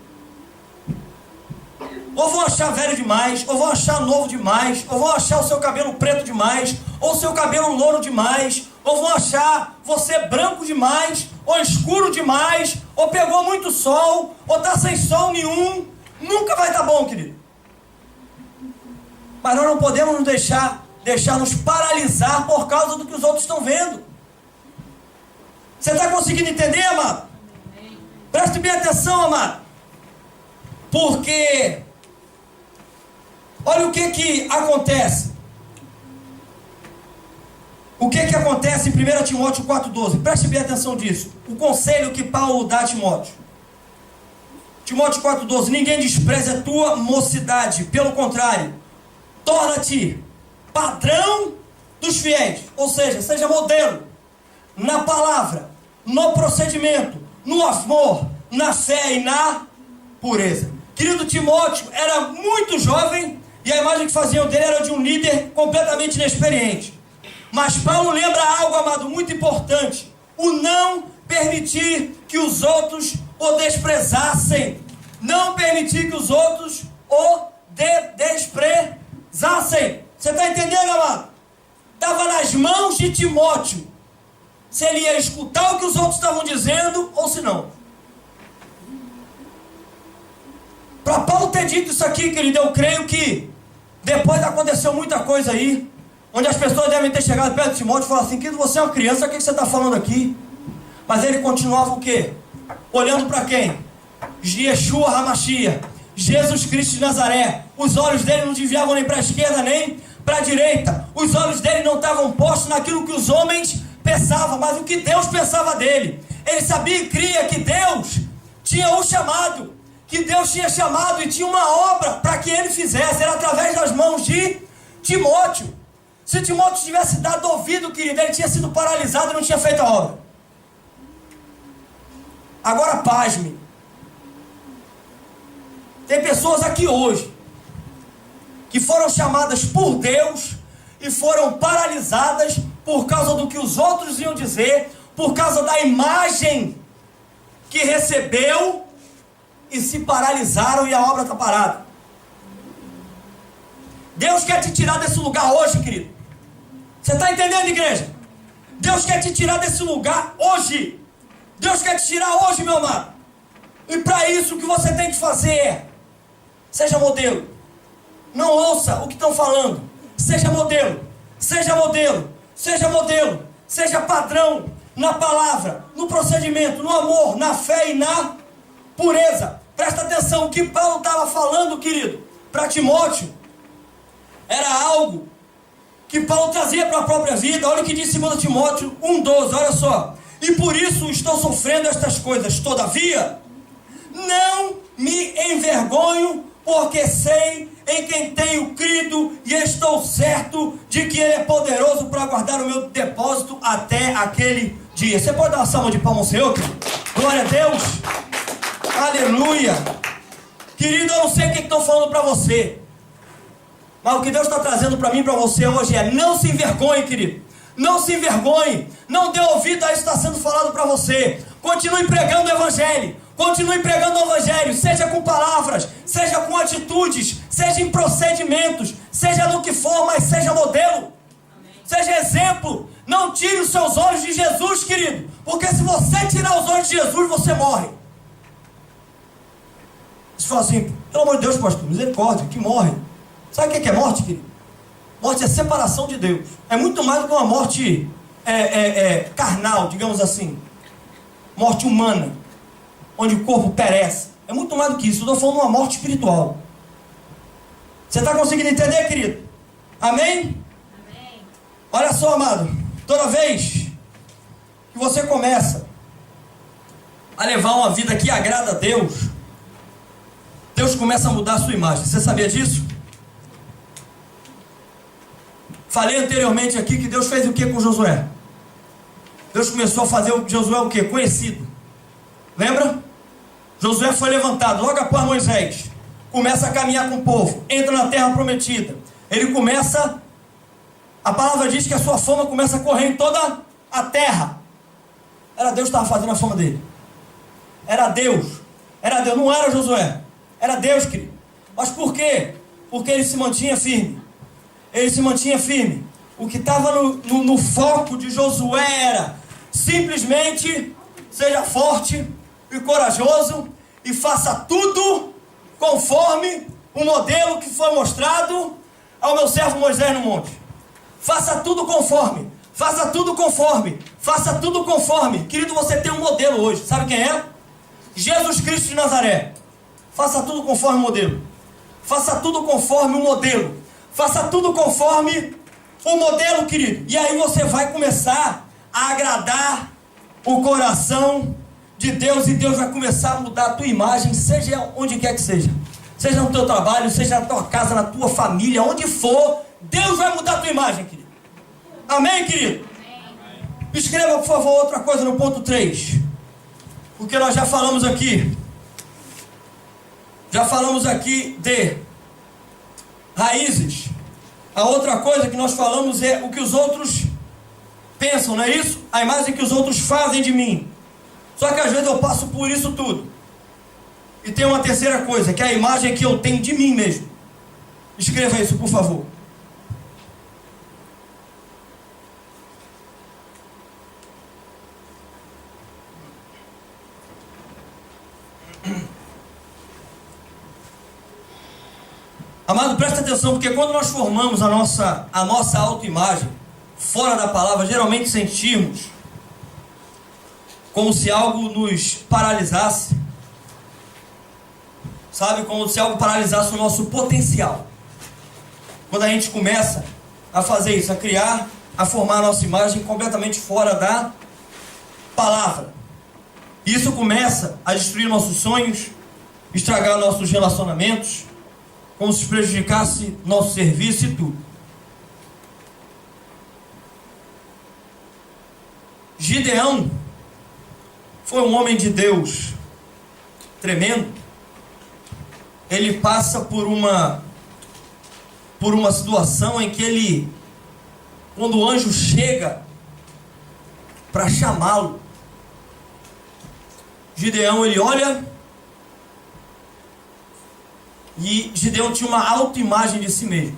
Ou vão achar velho demais, ou vão achar novo demais, ou vão achar o seu cabelo preto demais, ou o seu cabelo louro demais, ou vão achar você branco demais, ou escuro demais, ou pegou muito sol, ou está sem sol nenhum. Nunca vai estar bom, querido. Mas nós não podemos nos deixar-nos paralisar por causa do que os outros estão vendo. Você está conseguindo entender, amado? Preste bem atenção, amado. Porque olha o que acontece. O que acontece em 1 Timóteo 4,12? Preste bem atenção disso. O conselho que Paulo dá a Timóteo. Timóteo 4,12. Ninguém despreze a tua mocidade. Pelo contrário, torna-te padrão dos fiéis. Ou seja, seja modelo na palavra, no procedimento, no amor, na fé e na pureza. Querido, Timóteo era muito jovem e a imagem que faziam dele era de um líder completamente inexperiente. Mas Paulo lembra algo, amado, muito importante: o não permitir que os outros o desprezassem. Não permitir que os outros o desprezassem. Você está entendendo, amado? Estava nas mãos de Timóteo se ele ia escutar o que os outros estavam dizendo ou se não. Para Paulo ter dito isso aqui, querido, eu creio que depois aconteceu muita coisa aí, onde as pessoas devem ter chegado perto de Timóteo e falado assim: querido, você é uma criança, o que você está falando aqui? Mas ele continuava o quê? Olhando para quem? Yeshua HaMashiach, Jesus Cristo de Nazaré. Os olhos dele não desviavam nem para a esquerda nem para a direita. Os olhos dele não estavam postos naquilo que os homens pensavam, mas o que Deus pensava dele. Ele sabia e cria que Deus tinha um chamado, que Deus tinha chamado e tinha uma obra para que ele fizesse, era através das mãos de Timóteo. Se Timóteo tivesse dado ouvido, querido, ele tinha sido paralisado e não tinha feito a obra. Agora pasme. Tem pessoas aqui hoje que foram chamadas por Deus e foram paralisadas por causa do que os outros iam dizer, por causa da imagem que recebeu, e se paralisaram e a obra está parada. Deus quer te tirar desse lugar hoje, querido. Você está entendendo, igreja? Deus quer te tirar desse lugar hoje. Deus quer te tirar hoje, meu amado. E para isso o que você tem que fazer é: seja modelo. Não ouça o que estão falando. Seja modelo. Seja modelo. Seja modelo. Seja padrão na palavra, no procedimento, no amor, na fé e na pureza. Presta atenção, o que Paulo estava falando, querido, para Timóteo, era algo que Paulo trazia para a própria vida. Olha o que diz 2 Timóteo 1,12, olha só. E por isso estou sofrendo estas coisas. Todavia, não me envergonho, porque sei em quem tenho crido e estou certo de que Ele é poderoso para guardar o meu depósito até aquele dia. Você pode dar uma salva de palmas ao Senhor? Glória a Deus. Aleluia. Querido, eu não sei o que estão falando para você, mas o que Deus está trazendo para mim e para você hoje é: não se envergonhe, querido. Não se envergonhe. Não dê ouvido a isso que está sendo falado para você. Continue pregando o Evangelho. Continue pregando o Evangelho. Seja com palavras, seja com atitudes, seja em procedimentos, seja no que for, mas seja modelo. Seja exemplo. Não tire os seus olhos de Jesus, querido. Porque se você tirar os olhos de Jesus, você morre. Você fala assim: pelo amor de Deus, pastor, misericórdia, que morre. Sabe o que é morte, querido? Morte é separação de Deus. É muito mais do que uma morte carnal, digamos assim. Morte humana, onde o corpo perece. É muito mais do que isso. Eu estou falando de uma morte espiritual. Você está conseguindo entender, querido? Amém? Amém. Olha só, amado. Toda vez que você começa a levar uma vida que agrada a Deus, Deus começa a mudar a sua imagem. Você sabia disso? Falei anteriormente aqui que Deus fez o que com Josué? Deus começou a fazer o Josué o que? Conhecido. Lembra? Josué foi levantado logo após Moisés. Começa a caminhar com o povo. Entra na terra prometida. Ele começa... A palavra diz que a sua fama começa a correr em toda a terra. Era Deus que estava fazendo a fama dele. Era Deus. Era Deus. Não era Josué. Era Deus, querido. Mas por quê? Porque ele se mantinha firme. Ele se mantinha firme. O que estava no foco de Josué era: simplesmente seja forte e corajoso e faça tudo conforme o modelo que foi mostrado ao meu servo Moisés no monte. Faça tudo conforme. Faça tudo conforme. Faça tudo conforme. Querido, você tem um modelo hoje. Sabe quem é? Jesus Cristo de Nazaré. Faça tudo conforme o modelo. Faça tudo conforme o modelo. Faça tudo conforme o modelo, querido. E aí você vai começar a agradar o coração de Deus. E Deus vai começar a mudar a tua imagem, seja onde quer que seja. Seja no teu trabalho, seja na tua casa, na tua família, onde for. Deus vai mudar a tua imagem, querido. Amém, querido? Amém. Escreva, por favor, outra coisa no ponto 3. Porque nós já falamos aqui. Já falamos aqui de raízes. A outra coisa que nós falamos é o que os outros pensam, não é isso? A imagem que os outros fazem de mim. Só que às vezes eu passo por isso tudo. E tem uma terceira coisa, que é a imagem que eu tenho de mim mesmo. Escreva isso, por favor. Amado, presta atenção, porque quando nós formamos a nossa autoimagem fora da palavra, geralmente sentimos como se algo nos paralisasse. Sabe? Como se algo paralisasse o nosso potencial. Quando a gente começa a fazer isso, a criar, a formar a nossa imagem completamente fora da palavra. E isso começa a destruir nossos sonhos, estragar nossos relacionamentos, como se prejudicasse nosso serviço e tudo. Gideão foi um homem de Deus tremendo. Ele passa por uma situação em que ele, quando o anjo chega para chamá-lo, Gideão, ele olha, e Gideão tinha uma autoimagem de si mesmo.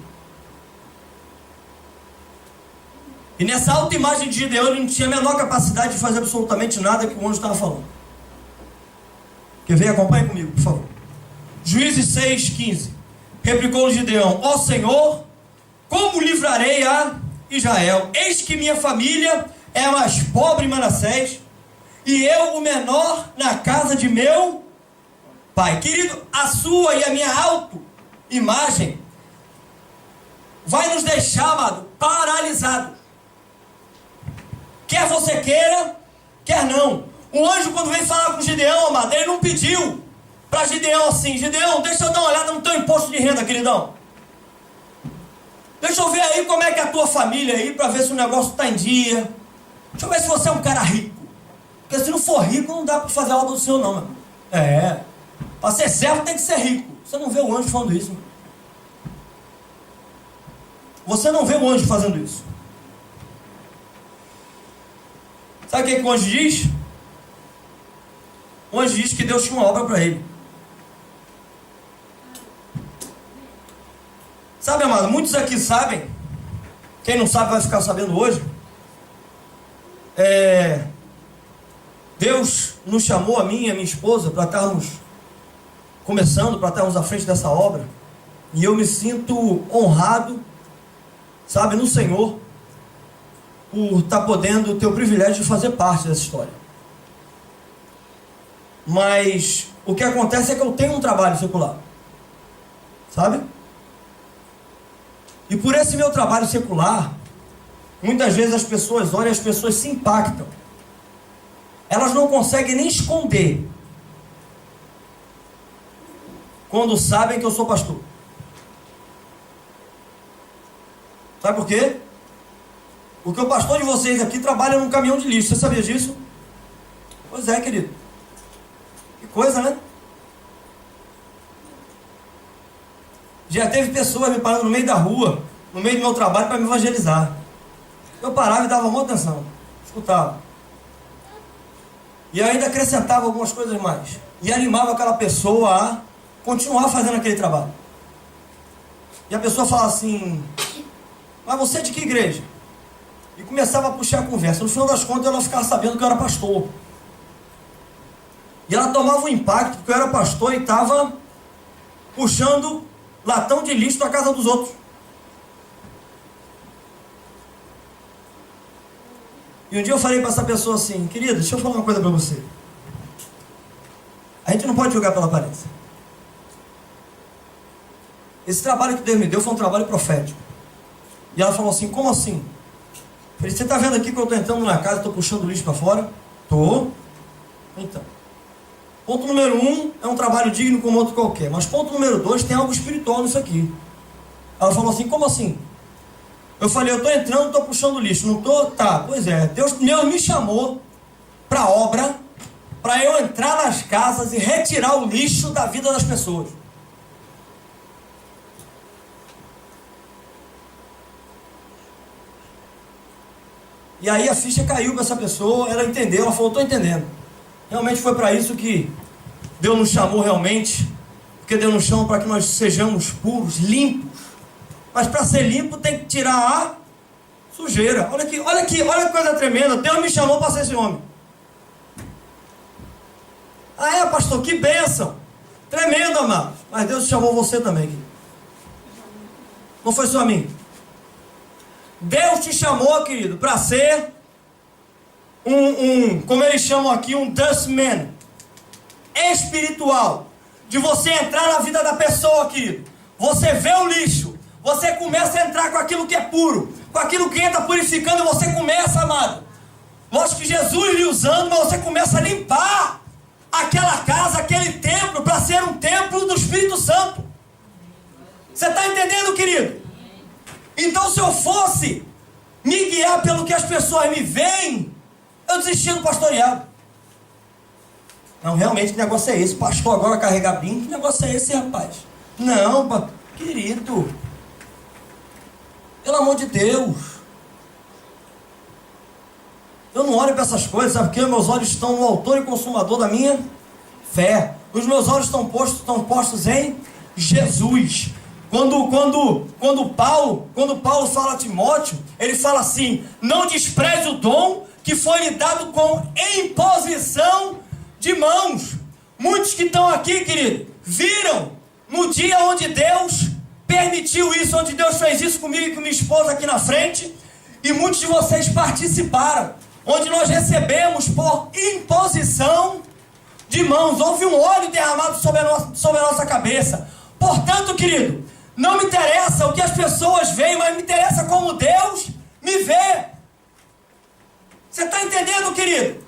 E nessa autoimagem de Gideão, ele não tinha a menor capacidade de fazer absolutamente nada que o anjo estava falando. Quer ver? Acompanhe comigo, por favor. Juízes 6:15. Replicou Gideão: ó Senhor, como livrarei a Israel? Eis que minha família é a mais pobre em Manassés, e eu o menor na casa de meu pai. Querido, a sua e a minha autoimagem vai nos deixar, amado, paralisado. Quer você queira, quer não. O anjo, quando vem falar com Gideão, amado, ele não pediu para Gideão assim: Gideão, deixa eu dar uma olhada no teu imposto de renda, queridão. Deixa eu ver aí como é que é a tua família aí, para ver se o negócio está em dia. Deixa eu ver se você é um cara rico. Porque se não for rico, não dá para fazer a obra do Senhor, não, meu. Para ser servo tem que ser rico. Você não vê o anjo falando isso, meu. Você não vê o anjo fazendo isso. Sabe o que o anjo diz? O anjo diz que Deus tinha uma obra para ele. Sabe, amado, muitos aqui sabem. Quem não sabe vai ficar sabendo hoje. Deus nos chamou, a mim e a minha esposa, para estarmos começando, para estarmos à frente dessa obra. E eu me sinto honrado, sabe, no Senhor, por estar podendo ter o privilégio de fazer parte dessa história. Mas o que acontece é que eu tenho um trabalho secular, sabe? E por esse meu trabalho secular, muitas vezes as pessoas olham e as pessoas se impactam. Elas não conseguem nem esconder quando sabem que eu sou pastor. Sabe por quê? Porque o pastor de vocês aqui trabalha num caminhão de lixo. Você sabia disso? Pois é, querido. Que coisa, né? Já teve pessoas me parando no meio da rua, no meio do meu trabalho, para me evangelizar. Eu parava e dava uma atenção, escutava. E ainda acrescentava algumas coisas mais. E animava aquela pessoa a continuar fazendo aquele trabalho. E a pessoa falava assim: mas você é de que igreja? E começava a puxar a conversa. No final das contas, ela ficava sabendo que eu era pastor. E ela tomava um impacto, porque eu era pastor e estava puxando latão de lixo da casa dos outros. E um dia eu falei para essa pessoa assim: querida, deixa eu falar uma coisa para você. A gente não pode julgar pela aparência. Esse trabalho que Deus me deu foi um trabalho profético. E ela falou assim: como assim? Eu falei: você está vendo aqui que eu estou entrando na casa, estou puxando lixo para fora? Estou. Então, ponto número 1 é um trabalho digno como outro qualquer. Mas ponto número 2, tem algo espiritual nisso aqui. Ela falou assim: como assim? Eu falei: eu estou entrando, estou puxando lixo. Não estou? Tá, pois é. Deus me chamou para a obra, para eu entrar nas casas e retirar o lixo da vida das pessoas. E aí a ficha caiu para essa pessoa, ela entendeu, ela falou: estou entendendo. Realmente foi para isso que Deus nos chamou realmente. Porque Deus nos chama para que nós sejamos puros, limpos. Mas para ser limpo tem que tirar a sujeira. Olha aqui, olha que coisa tremenda. Deus me chamou para ser esse homem. Ah é, pastor, que bênção. Tremendo, amado. Mas Deus chamou você também, querido. Não foi só a mim. Deus te chamou, querido, para ser como eles chamam aqui, um dustman espiritual. De você entrar na vida da pessoa, querido. Você vê o lixo, você começa a entrar com aquilo que é puro, com aquilo que entra purificando, e você começa, amado, Lógico que Jesus lhe usando, mas você começa a limpar aquela casa, aquele templo, para ser um templo do Espírito Santo. Você está entendendo, querido? Então, se eu fosse me guiar pelo que as pessoas me veem, eu desistia do pastoreado. Não, realmente, que negócio é esse? Pastor agora carregar brinco, que negócio é esse, rapaz? Não, querido, pelo amor de Deus, eu não olho para essas coisas, sabe porque meus olhos estão no autor e consumador da minha fé. Os meus olhos estão postos em Jesus. Quando Paulo fala a Timóteo, ele fala assim: não despreze o dom que foi lhe dado com imposição de mãos. Muitos que estão aqui, querido, viram no dia onde Deus permitiu isso, onde Deus fez isso comigo e com minha esposa aqui na frente, e muitos de vocês participaram, onde nós recebemos por imposição de mãos. Houve um óleo derramado sobre a nossa cabeça. Portanto, querido, não me interessa o que as pessoas veem, mas me interessa como Deus me vê. Você está entendendo, querido?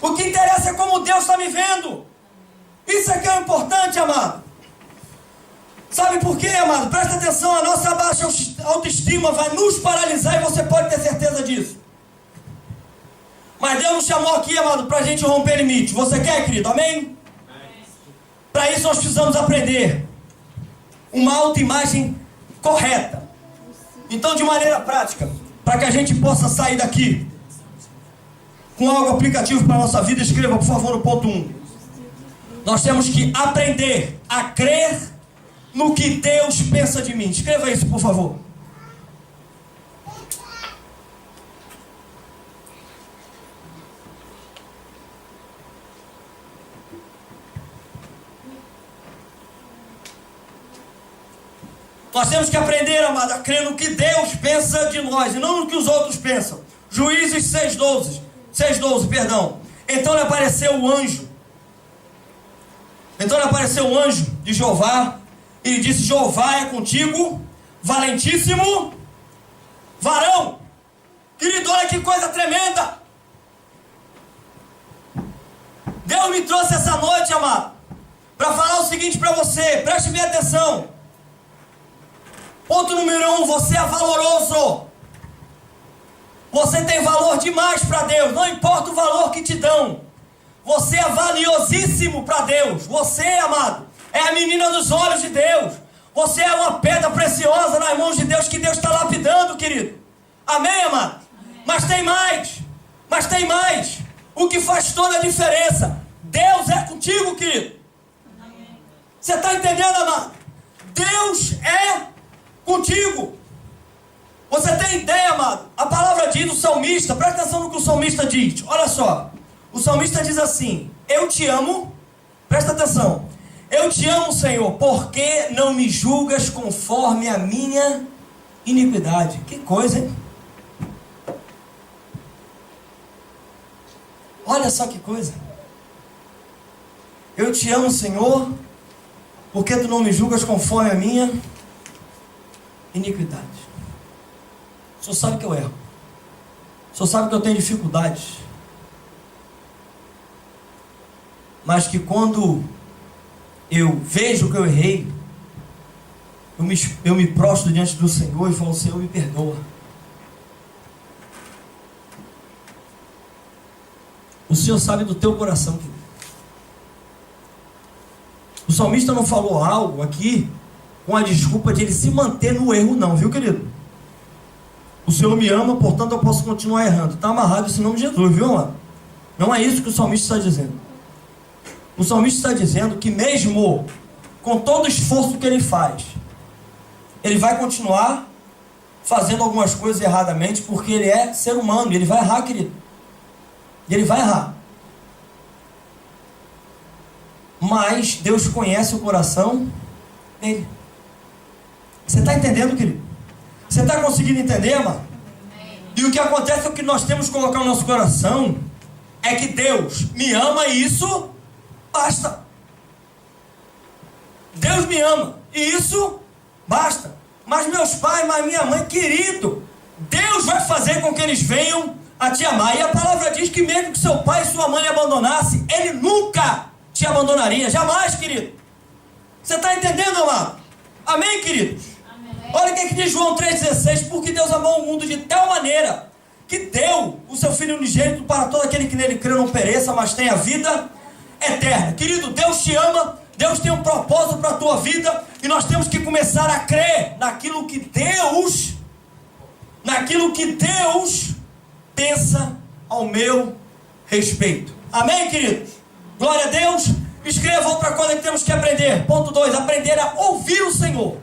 O que interessa é como Deus está me vendo. Isso é que é importante, amado. Sabe por quê, amado? Presta atenção, a nossa baixa autoestima vai nos paralisar e você pode ter certeza disso. Mas Deus nos chamou aqui, amado, para a gente romper limite. Você quer, querido? Amém? Para isso nós precisamos aprender uma autoimagem correta. Então, de maneira prática, para que a gente possa sair daqui com algo aplicativo para a nossa vida, escreva, por favor, no ponto 1. Nós temos que aprender a crer no que Deus pensa de mim. Escreva isso, por favor. Nós temos que aprender, amado, a crer no que Deus pensa de nós e não no que os outros pensam. Juízes 6:12, perdão. Então lhe apareceu o anjo. De Jeová e lhe disse: Jeová é contigo, valentíssimo varão. Querido, olha que coisa tremenda. Deus me trouxe essa noite, amado, para falar o seguinte para você. Preste bem atenção. Ponto número 1, você é valoroso. Você tem valor demais para Deus, não importa o valor que te dão. Você é valiosíssimo para Deus. Você, amado, é a menina dos olhos de Deus. Você é uma pedra preciosa nas mãos de Deus, que Deus está lapidando, querido. Amém, amado? Amém. Mas tem mais. O que faz toda a diferença: Deus é contigo, querido. Amém. Você está entendendo, amado? Deus é contigo. Você tem ideia, amado? A palavra diz, o salmista, presta atenção no que o salmista diz. Olha só, o salmista diz assim: eu te amo, presta atenção, eu te amo, Senhor, porque não me julgas conforme a minha iniquidade. Que coisa, hein? Olha só que coisa. Eu te amo, Senhor, porque tu não me julgas conforme a minha iniquidade. O Senhor sabe que eu erro. O Senhor sabe que eu tenho dificuldades. Mas que quando eu vejo que eu errei, eu me prostro diante do Senhor e falo: Senhor, me perdoa. O Senhor sabe do teu coração, querido. O salmista não falou algo aqui com a desculpa de ele se manter no erro, não, viu, querido? O Senhor me ama, portanto eu posso continuar errando. Está amarrado esse nome de Jesus, viu, mano? Não é isso que o salmista está dizendo. O salmista está dizendo que mesmo com todo o esforço que ele faz, ele vai continuar fazendo algumas coisas erradamente, porque ele é ser humano, e ele vai errar, querido. E ele vai errar. Mas Deus conhece o coração dele. Você está entendendo, querido? Você está conseguindo entender, mano? E o que acontece é que nós temos que colocar no nosso coração é que Deus me ama e isso basta. Deus me ama e isso basta. Mas meus pais, mas minha mãe, querido, Deus vai fazer com que eles venham a te amar. E a palavra diz que mesmo que seu pai e sua mãe lhe abandonassem, ele nunca te abandonaria. Jamais, querido. Você está entendendo, amado? Amém, queridos? Amém. Olha o que diz João 3,16. Porque Deus amou o mundo de tal maneira que deu o seu Filho unigênito para todo aquele que nele crê não pereça, mas tenha vida eterna. Querido, Deus te ama. Deus tem um propósito para a tua vida. E nós temos que começar a crer naquilo que Deus pensa ao meu respeito. Amém, queridos? Glória a Deus. Escreva outra coisa que temos que aprender. Ponto 2, aprender a ouvir o Senhor.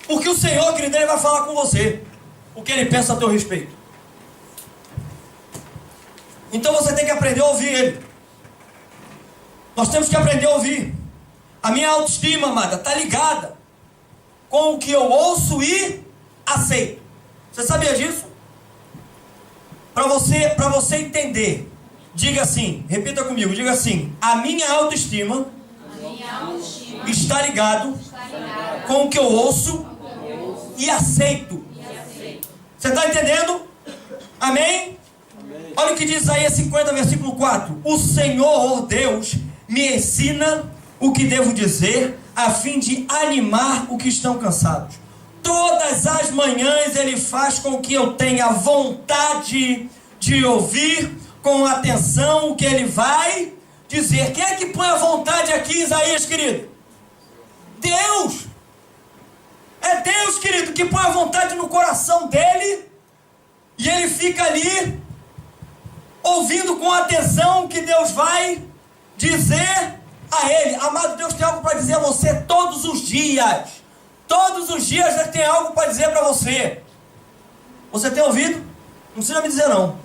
Porque o Senhor, querido, Ele vai falar com você o que Ele pensa a teu respeito. Então você tem que aprender a ouvir Ele. Nós temos que aprender a ouvir. A minha autoestima, amada, está ligada com o que eu ouço e aceito. Você sabia disso? Para você entender, diga assim, repita comigo, diga assim: a minha autoestima está ligado com o que eu ouço e aceito. Você está entendendo? Amém? Olha o que diz Isaías 50, versículo 4. O Senhor, Deus, me ensina o que devo dizer, a fim de animar os que estão cansados. Todas as manhãs Ele faz com que eu tenha vontade de ouvir com atenção o que Ele vai dizer. Quem é que põe a vontade aqui, Isaías, querido? Deus! É Deus, querido, que põe a vontade no coração dele, e ele fica ali ouvindo com atenção o que Deus vai dizer a ele. Amado, Deus tem algo para dizer a você todos os dias. Todos os dias Ele tem algo para dizer para você. Você tem ouvido? Não precisa me dizer não.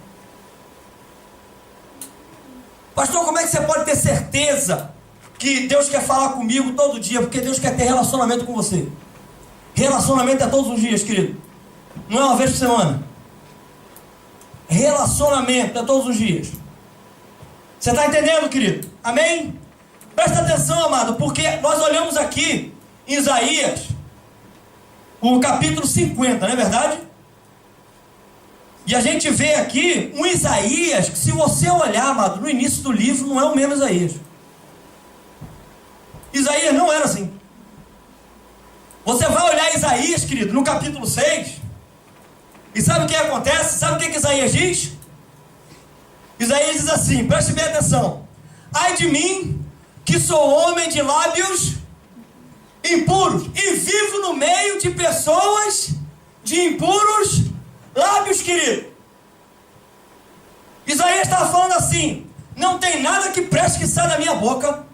Pastor, como é que você pode ter certeza que Deus quer falar comigo todo dia? Porque Deus quer ter relacionamento com você. Relacionamento é todos os dias, querido. Não é uma vez por semana. Relacionamento é todos os dias. Você está entendendo, querido? Amém? Presta atenção, amado, porque nós olhamos aqui em Isaías, o capítulo 50, não é verdade? E a gente vê aqui um Isaías que, se você olhar, amado, no início do livro, não é o mesmo Isaías. Isaías não era assim. Você vai olhar Isaías, querido, no capítulo 6, e sabe o que acontece? Sabe o que Isaías diz? Isaías diz assim, preste bem atenção: ai de mim, que sou homem de lábios impuros, e vivo no meio de pessoas de impuros lábios, querido. Isaías estava falando assim: não tem nada que preste que sai da minha boca.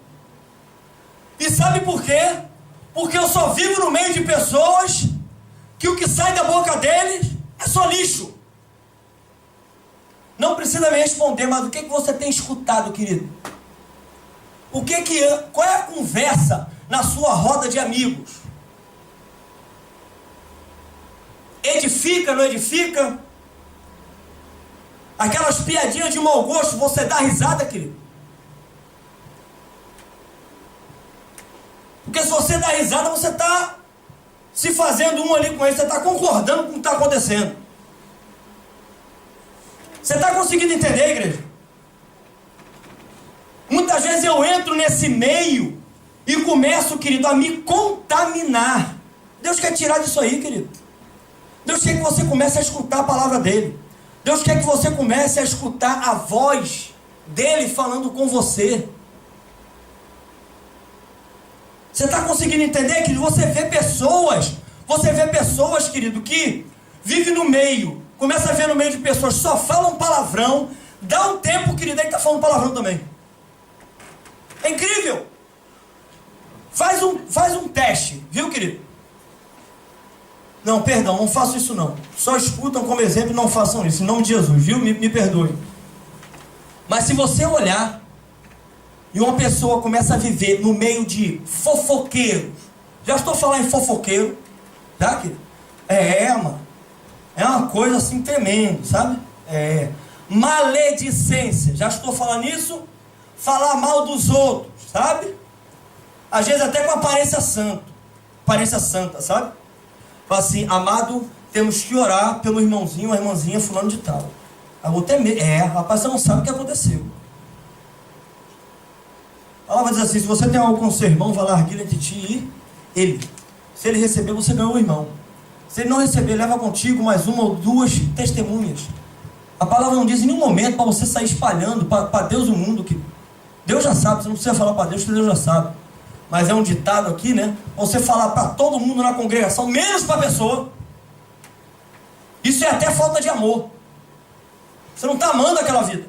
E sabe por quê? Porque eu só vivo no meio de pessoas que o que sai da boca deles é só lixo. Não precisa me responder, mas o que você tem escutado, querido? Qual é a conversa na sua roda de amigos? Edifica, não edifica? Aquelas piadinhas de mau gosto, você dá risada, querido? Porque se você dá risada, você está se fazendo um ali com ele, você está concordando com o que está acontecendo. Você está conseguindo entender, igreja? Muitas vezes eu entro nesse meio e começo, querido, a me contaminar. Deus quer tirar disso aí, querido. Deus quer que você comece a escutar a palavra dele. Deus quer que você comece a escutar a voz dele falando com você. Você está conseguindo entender, querido? Você vê pessoas, querido, que vivem no meio, começa a ver no meio de pessoas, só falam palavrão, dá um tempo, querido, ele está falando palavrão também. É incrível. Faz um teste, viu, querido? Não, perdão, não faço isso não. Só escutam como exemplo e não façam isso, em nome de Jesus, viu? Me perdoe. Mas se você olhar e uma pessoa começa a viver no meio de fofoqueiros, já estou falando em fofoqueiro, tá, querido? Mano, é uma coisa assim tremenda, sabe? Maledicência, já estou falando nisso, falar mal dos outros, sabe? Às vezes até com aparência santa, sabe? Fala assim, amado, temos que orar pelo irmãozinho, a irmãzinha fulano de tal. A outra é medo. Rapaz, você não sabe o que aconteceu. Ela vai dizer assim, se você tem algo com o seu irmão, vai lá arguir entre ti e ele. Se ele receber, você ganhou o irmão. Se ele não receber, leva contigo mais uma ou duas testemunhas. A palavra não diz em nenhum momento para você sair espalhando para Deus o mundo. Que Deus já sabe, você não precisa falar para Deus, que Deus já sabe. Mas é um ditado aqui, né? Você falar para todo mundo na congregação, menos para a pessoa. Isso é até falta de amor. Você não está amando aquela vida.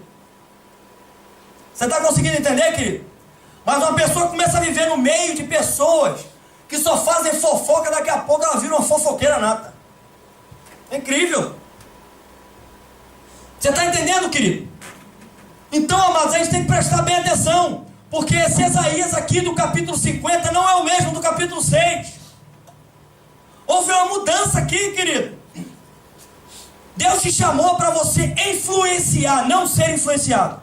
Você está conseguindo entender, querido? Mas uma pessoa começa a viver no meio de pessoas que só fazem fofoca, daqui a pouco ela vira uma fofoqueira nata. É incrível. Você está entendendo, querido? Então, amados, a gente tem que prestar bem atenção, porque esse Isaías aqui do capítulo 50 não é o mesmo do capítulo 6. Houve uma mudança aqui, querido. Deus te chamou para você influenciar, não ser influenciado.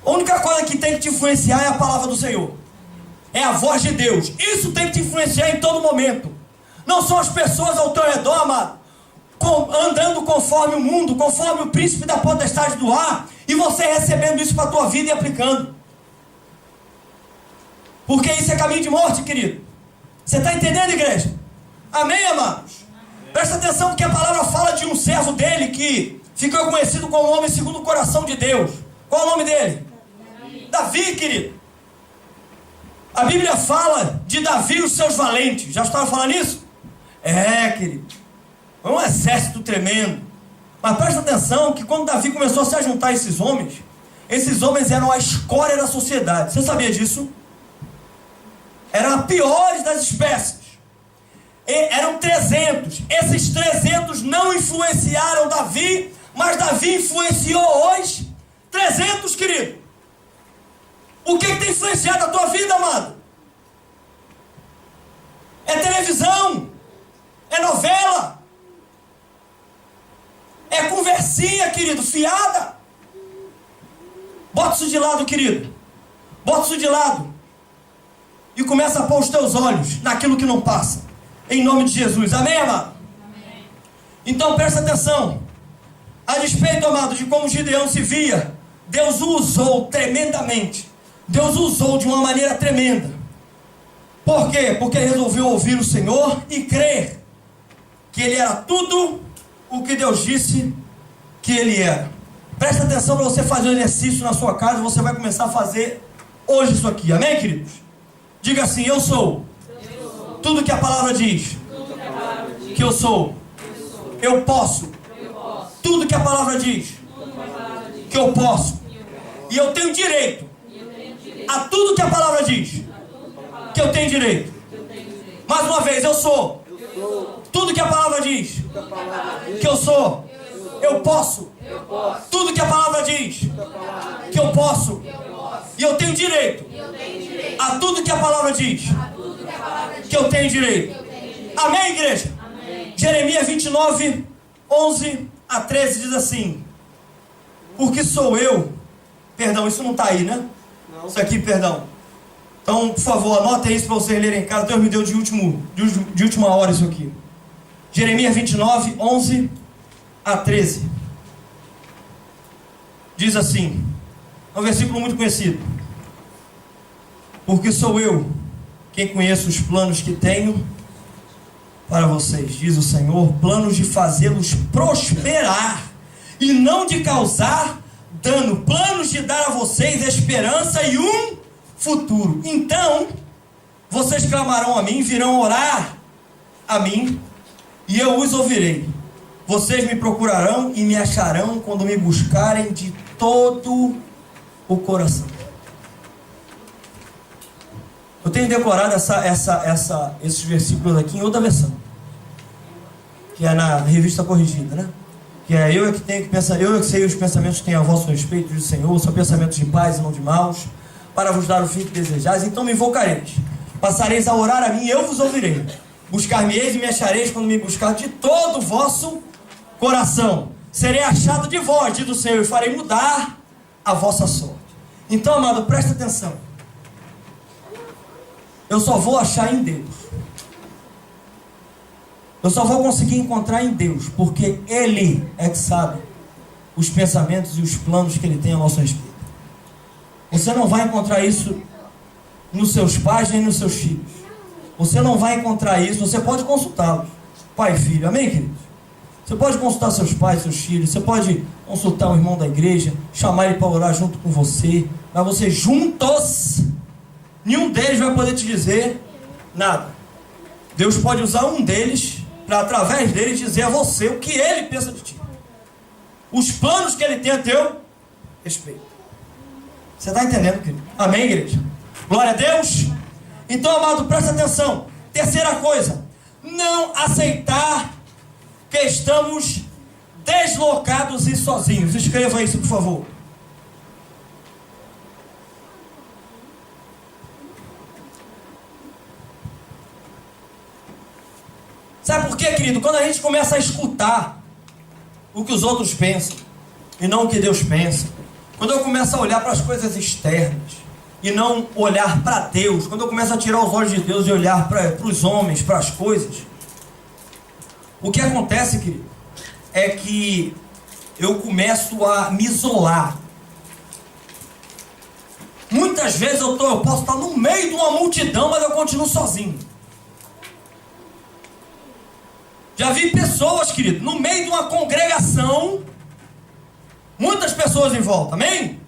A única coisa que tem que te influenciar é a palavra do Senhor. É a voz de Deus. Isso tem que te influenciar em todo momento. Não são as pessoas ao teu redor, amado, andando conforme o mundo, conforme o príncipe da potestade do ar, e você recebendo isso para a tua vida e aplicando. Porque isso é caminho de morte, querido. Você está entendendo, igreja? Amém, amados? Presta atenção, porque a palavra fala de um servo dele que ficou conhecido como homem segundo o coração de Deus. Qual é o nome dele? Davi, querido. A Bíblia fala de Davi e os seus valentes. Já estava falando isso? Querido. Foi um exército tremendo. Mas presta atenção que quando Davi começou a se juntar a esses homens eram a escória da sociedade. Você sabia disso? Eram as piores das espécies. Eram 300. Esses 300 não influenciaram Davi, mas Davi influenciou os 300, querido. O que tem influenciado a tua vida, amado? É televisão, é novela, é conversinha, querido, fiada. Bota isso de lado, querido. Bota isso de lado. E começa a pôr os teus olhos naquilo que não passa. Em nome de Jesus. Amém, amado? Amém. Então presta atenção. A despeito, amado, de como Gideão se via, Deus o usou tremendamente. Deus o usou de uma maneira tremenda. Por quê? Porque ele resolveu ouvir o Senhor e crer que ele era tudo o que Deus disse que ele era. Presta atenção para você fazer um exercício na sua casa. Você vai começar a fazer hoje isso aqui. Amém, queridos? Diga assim: eu sou tudo que a palavra diz que eu sou. Eu posso tudo que a palavra diz que eu posso. E eu tenho direito a tudo que a palavra diz que eu tenho direito. Mais uma vez, eu sou tudo que a palavra diz que eu sou. Eu posso tudo que a palavra diz que eu posso. E eu tenho direito a tudo que a palavra diz que eu tenho direito. Amém, igreja? Amém. Jeremias 29, 11 a 13 diz assim: porque sou eu. Perdão, isso não está aí, né? Não. Isso aqui, perdão. Então, por favor, anotem isso para vocês lerem em casa. Deus me deu de última hora isso aqui. Jeremias 29, 11 a 13. Diz assim, é um versículo muito conhecido: porque sou eu quem conheço os planos que tenho para vocês, diz o Senhor, planos de fazê-los prosperar e não de causar dano, planos de dar a vocês esperança e um futuro. Então vocês clamarão a mim, virão orar a mim, e eu os ouvirei. Vocês me procurarão e me acharão quando me buscarem de todo o coração. Eu tenho decorado esses versículos aqui em outra versão, que é na Revista Corrigida, né? Que é eu é que tenho que pensar, eu é que sei os pensamentos que tenho a vosso respeito, diz o Senhor, são pensamentos de paz e não de maus, para vos dar o fim que desejais. Então me invocareis, passareis a orar a mim e eu vos ouvirei. Buscar-me-eis e me achareis quando me buscar de todo o vosso coração. Serei achado de vós, diz o Senhor, e farei mudar a vossa sorte. Então, amado, presta atenção. eu só vou achar em Deus. Eu só vou conseguir encontrar em Deus, porque Ele é que sabe os pensamentos e os planos que Ele tem a nosso respeito. Você não vai encontrar isso nos seus pais nem nos seus filhos. Você não vai encontrar isso, você pode consultá-los, pai e filho, amém, queridos? Você pode consultar seus pais, seus filhos, você pode consultar um irmão da igreja, chamar ele para orar junto com você, mas vocês juntos, nenhum deles vai poder te dizer nada. Deus pode usar um deles, para através deles dizer a você o que Ele pensa de ti. Os planos que Ele tem a teu respeito. Você está entendendo, querido? Amém, igreja? Glória a Deus. Então, amado, presta atenção. Terceira coisa, não aceitar que estamos deslocados e sozinhos. Escreva isso, por favor. Sabe por quê, querido? Quando a gente começa a escutar o que os outros pensam e não o que Deus pensa, quando eu começo a olhar para as coisas externas e não olhar para Deus, quando eu começo a tirar os olhos de Deus e olhar para os homens, para as coisas, o que acontece, querido, é que eu começo a me isolar. Muitas vezes eu posso estar no meio de uma multidão, mas eu continuo sozinho. Já vi pessoas, querido, no meio de uma congregação, muitas pessoas em volta, amém?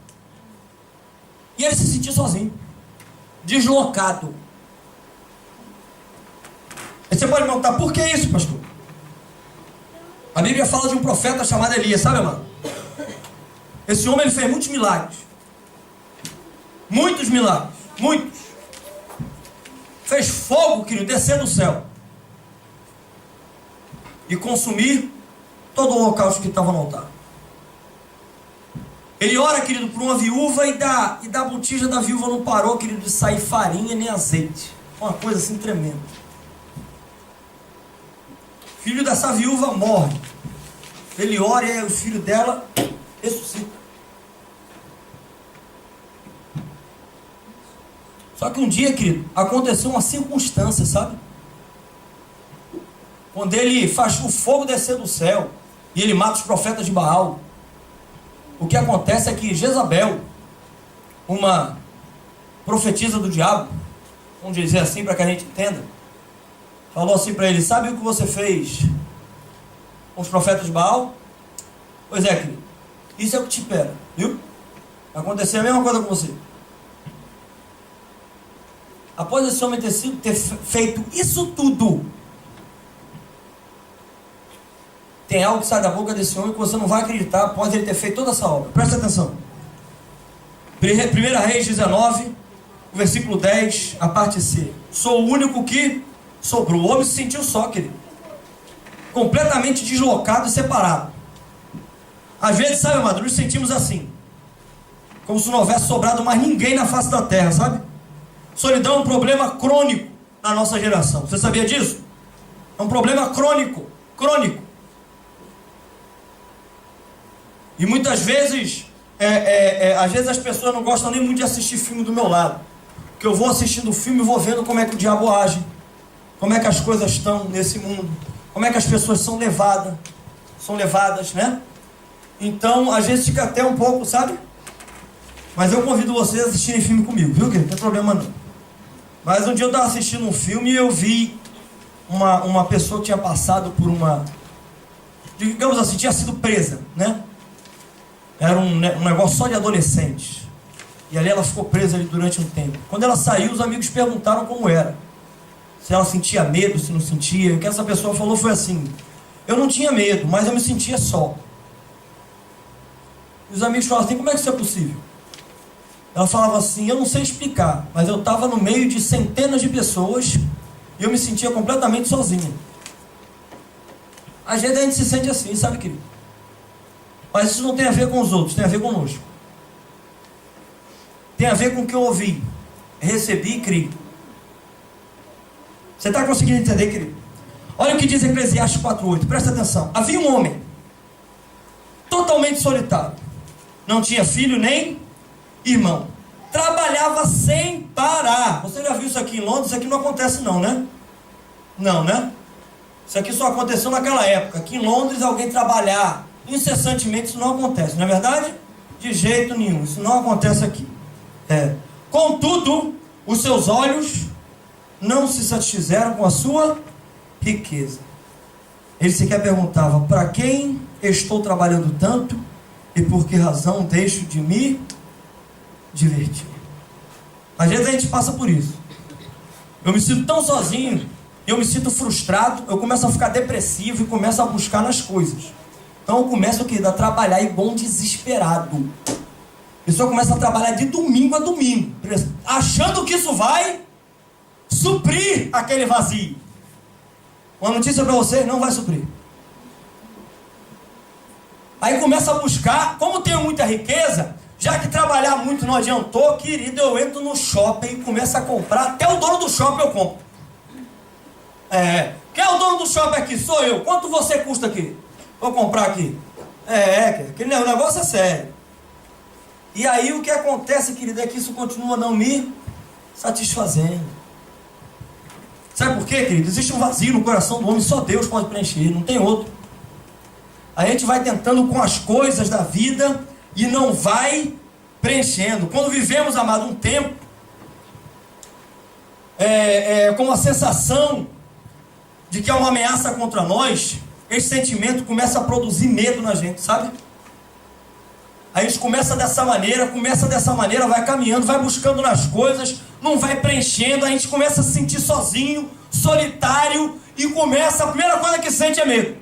E ele se sentia sozinho, deslocado. E você pode me perguntar, por que isso, pastor? A Bíblia fala de um profeta chamado Elias, sabe, mano? Esse homem, ele fez muitos milagres. Muitos milagres, muitos. Fez fogo, querido, descer do céu e consumir todo o holocausto que estava no altar. Ele ora, querido, por uma viúva e da botija da viúva não parou, querido, de sair farinha nem azeite. Uma coisa assim tremenda. Filho dessa viúva morre. Ele ora e o filho dela ressuscita. Só que um dia, querido, aconteceu uma circunstância, sabe? Quando ele faz o fogo descer do céu e ele mata os profetas de Baal, o que acontece é que Jezabel, uma profetisa do diabo, vamos dizer assim para que a gente entenda, falou assim para ele, sabe o que você fez com os profetas de Baal? Pois é, querido, isso é o que te espera, viu? Vai acontecer a mesma coisa com você. Após esse homem ter feito isso tudo, tem algo que sai da boca desse homem que você não vai acreditar após ele ter feito toda essa obra. Presta atenção. 1 Reis 19, versículo 10, a parte C. Sou o único que sobrou. O homem se sentiu só, querido. Completamente deslocado e separado. Às vezes, sabe, amado, nos sentimos assim. Como se não houvesse sobrado mais ninguém na face da terra, sabe? Solidão é um problema crônico na nossa geração. Você sabia disso? É um problema crônico. Crônico. E muitas vezes, às vezes as pessoas não gostam nem muito de assistir filme do meu lado. Porque eu vou assistindo o filme e vou vendo como é que o diabo age. Como é que as coisas estão nesse mundo. Como é que as pessoas são levadas, né? Então, às vezes fica até um pouco, sabe? Mas eu convido vocês a assistirem filme comigo, viu? Que não tem problema não. Mas um dia eu estava assistindo um filme e eu vi uma pessoa que tinha passado por uma... digamos assim, tinha sido presa, né? Era um negócio só de adolescentes. E ali ela ficou presa ali durante um tempo. Quando ela saiu, os amigos perguntaram como era. Se ela sentia medo, se não sentia. E o que essa pessoa falou foi assim: eu não tinha medo, mas eu me sentia só. E os amigos falaram assim: como é que isso é possível? Ela falava assim: eu não sei explicar, mas eu estava no meio de centenas de pessoas e eu me sentia completamente sozinha. Às vezes a gente se sente assim, sabe, querido? Mas isso não tem a ver com os outros, tem a ver conosco. Tem a ver com o que eu ouvi, recebi e criei. Você está conseguindo entender, querido? Olha o que diz Eclesiastes 4:8, presta atenção. Havia um homem totalmente solitário, não tinha filho nem irmão. trabalhava sem parar. Você já viu isso aqui em Londres? Isso aqui não acontece não, né? Não, né? Isso aqui só aconteceu naquela época. Aqui em Londres, alguém trabalhar incessantemente, isso não acontece, não é verdade? De jeito nenhum, isso não acontece aqui. Contudo, os seus olhos não se satisfizeram com a sua riqueza. Ele sequer perguntava: para quem estou trabalhando tanto e por que razão deixo de me divertir? Às vezes a gente passa por isso. Eu me sinto tão sozinho, eu me sinto frustrado, eu começo a ficar depressivo e começo a buscar nas coisas. Então eu começo a trabalhar igual um desesperado. Eu só começo a trabalhar de domingo a domingo, achando que isso vai suprir aquele vazio. Uma notícia para vocês: não vai suprir. Aí começa a buscar. Como tenho muita riqueza, já que trabalhar muito não adiantou, querido, eu entro no shopping e começo a comprar. Até o dono do shopping eu compro. Quem é o dono do shopping aqui? Sou eu. Quanto você custa aqui? Vou comprar aqui. Aquele negócio é sério. E aí o que acontece, querido, é que isso continua não me satisfazendo. Sabe por quê, querido? Existe um vazio no coração do homem, só Deus pode preencher, não tem outro. A gente vai tentando com as coisas da vida e não vai preenchendo. Quando vivemos, amado, um tempo com a sensação de que é uma ameaça contra nós, esse sentimento começa a produzir medo na gente, sabe? A gente começa dessa maneira, vai caminhando, vai buscando nas coisas, não vai preenchendo, a gente começa a se sentir sozinho, solitário, e a primeira coisa que sente é medo.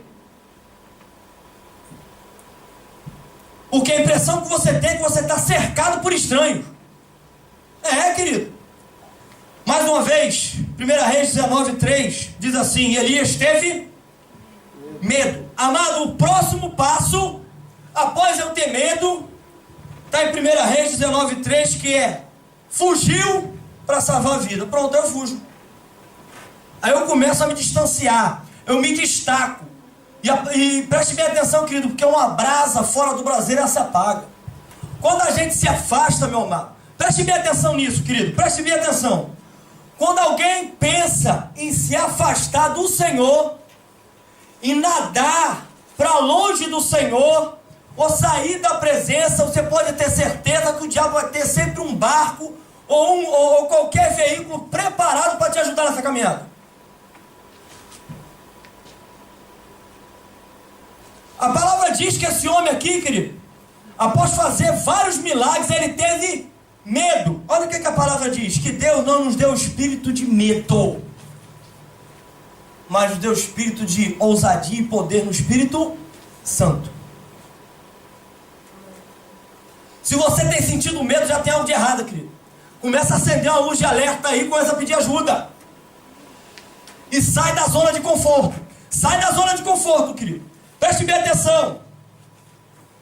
Porque a impressão que você tem é que você está cercado por estranhos. Querido. Mais uma vez, 1 Reis 19:3 diz assim: Elias teve medo. Amado, o próximo passo, após eu ter medo, está em 1 Reis 19:3, que é: fugiu para salvar a vida. Pronto, eu fujo. Aí eu começo a me distanciar, eu me destaco. E preste bem atenção, querido, porque uma brasa fora do braseiro ela se apaga. Quando a gente se afasta, meu amado, preste bem atenção nisso, querido, preste bem atenção. Quando alguém pensa em se afastar do Senhor, e nadar para longe do Senhor, ou sair da presença, você pode ter certeza que o diabo vai ter sempre um barco ou qualquer veículo preparado para te ajudar nessa caminhada. A palavra diz que esse homem aqui, querido, após fazer vários milagres, ele teve medo. Olha o que a palavra diz: que Deus não nos deu espírito de medo, mas nos deu espírito de ousadia e poder no Espírito Santo. Se você tem sentido medo, já tem algo de errado, querido. Começa a acender uma luz de alerta aí, começa a pedir ajuda. E sai da zona de conforto. Sai da zona de conforto, querido. Preste bem atenção.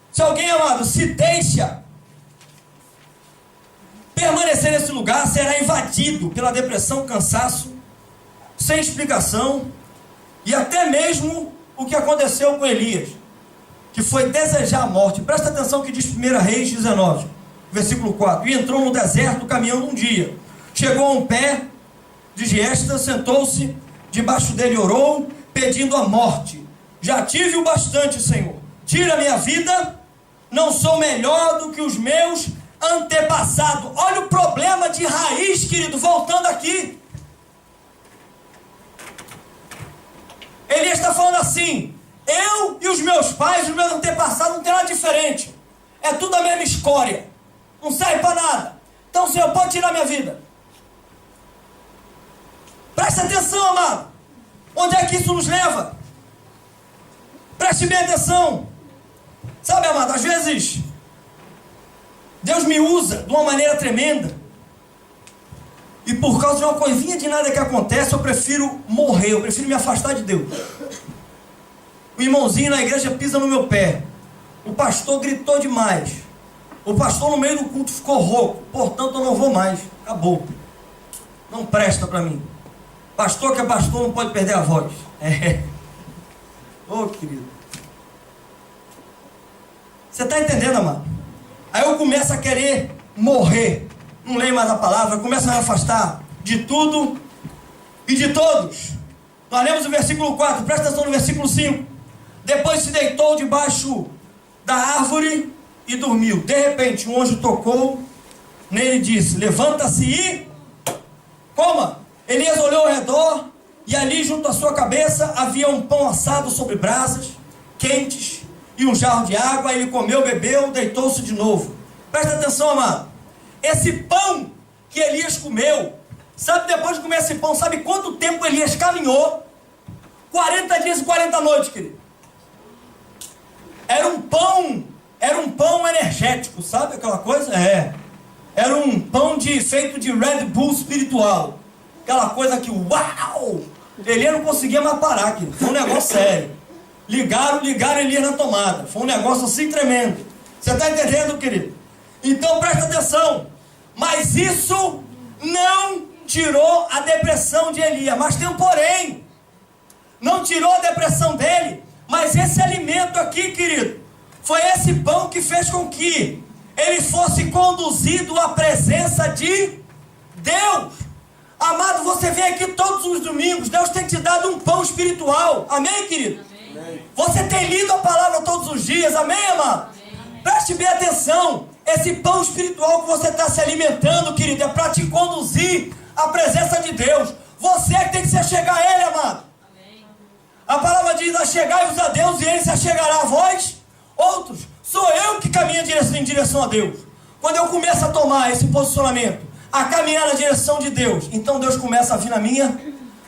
Se alguém, amado, se deixa permanecer nesse lugar, será invadido pela depressão, cansaço, sem explicação, e até mesmo o que aconteceu com Elias, que foi desejar a morte. Presta atenção que diz 1 Reis 19, versículo 4. E entrou no deserto caminhando um dia, chegou a um pé de giesta, sentou-se debaixo dele e orou, pedindo a morte. Já tive o bastante, Senhor, tira a minha vida, não sou melhor do que os meus antepassados. Olha o problema de raiz, querido, voltando aqui. Elias está falando assim: eu e os meus pais, os meus antepassados, não tem nada diferente. É tudo a mesma escória. Não serve para nada. Então, Senhor, pode tirar minha vida. Preste atenção, amado. Onde é que isso nos leva? Preste bem atenção. Sabe, amado, às vezes Deus me usa de uma maneira tremenda, e por causa de uma coisinha de nada que acontece, eu prefiro morrer, eu prefiro me afastar de Deus. O irmãozinho na igreja pisa no meu pé, o pastor gritou demais, o pastor no meio do culto ficou rouco, portanto eu não vou mais, acabou, não presta para mim. Pastor que é pastor não pode perder a voz. Querido, você está entendendo, amado? Aí eu começo a querer morrer. não leem mais a palavra, começam a afastar de tudo e de todos. Nós lemos o versículo 4, presta atenção no versículo 5. Depois se deitou debaixo da árvore e dormiu. De repente um anjo tocou nele e disse: levanta-se e coma. Elias olhou ao redor e ali junto à sua cabeça havia um pão assado sobre brasas quentes e um jarro de água. Ele comeu, bebeu, deitou-se de novo. Presta atenção, amado. Esse pão que Elias comeu, sabe, depois de comer esse pão, sabe quanto tempo Elias caminhou? 40 dias e 40 noites, querido. Era um pão energético, sabe aquela coisa? Era um pão feito de Red Bull espiritual. Aquela coisa que, uau! Elias não conseguia mais parar, querido. Foi um negócio sério. Ligaram Elias na tomada. Foi um negócio assim tremendo. Você está entendendo, querido? Então presta atenção. Mas isso não tirou a depressão de Elias. Mas tem um porém. Não tirou a depressão dele. Mas esse alimento aqui, querido, foi esse pão que fez com que ele fosse conduzido à presença de Deus. Amado, você vem aqui todos os domingos. Deus tem te dado um pão espiritual. Amém, querido? Amém. Você tem lido a palavra todos os dias. Amém, amado? Amém. Preste bem atenção. Esse pão espiritual que você está se alimentando, querido, é para te conduzir à presença de Deus. Você que tem que se achegar a Ele, amado. Amém. A palavra diz: achegai-vos a Deus e Ele se achegará a vós outros. Sou eu que caminho em direção a Deus. Quando eu começo a tomar esse posicionamento, a caminhar na direção de Deus, então Deus começa a vir na minha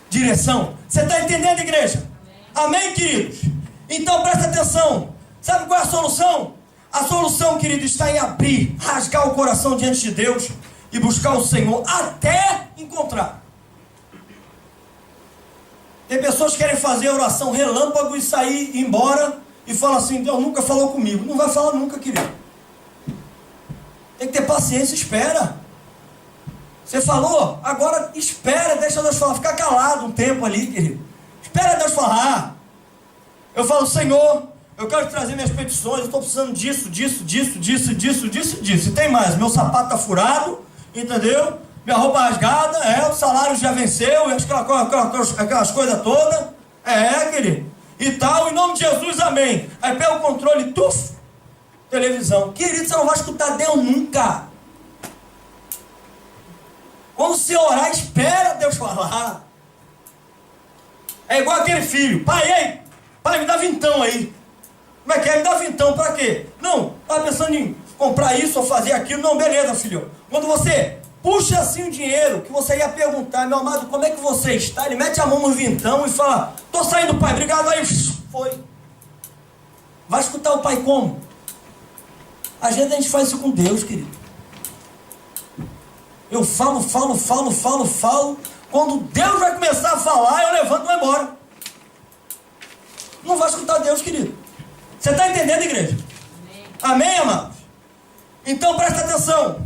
direção. Você está entendendo, igreja? Amém, queridos? Então presta atenção. Sabe qual é a solução? A solução, querido, está em abrir, rasgar o coração diante de Deus e buscar o Senhor até encontrar. Tem pessoas que querem fazer oração relâmpago e sair, ir embora e falam assim: Deus nunca falou comigo. Não vai falar nunca, querido. Tem que ter paciência, espera. Você falou, agora espera, deixa Deus falar. Fica calado um tempo ali, querido. Espera Deus falar. Eu falo: Senhor, eu quero trazer minhas petições. Eu estou precisando disso. E tem mais: meu sapato está furado, entendeu? Minha roupa rasgada, o salário já venceu, aquelas coisas todas. Querido. E tal, em nome de Jesus, amém. Aí pega o controle, televisão. Querido, você não vai escutar Deus nunca. Quando você orar, espera Deus falar. É igual aquele filho: pai, me dá vintão aí. Como é que é? Me dá vintão, pra quê? Não, estava pensando em comprar isso ou fazer aquilo. Não, beleza, filho. Quando você puxa assim o dinheiro, que você ia perguntar: meu amado, como é que você está? Ele mete a mão no vintão e fala: tô saindo, pai, obrigado. Aí foi. Vai escutar o pai como? Às vezes a gente faz isso com Deus, querido. Eu falo. Quando Deus vai começar a falar, eu levanto e vou embora. Não vai escutar Deus, querido. Você está entendendo, igreja? Amém, amados? Então presta atenção.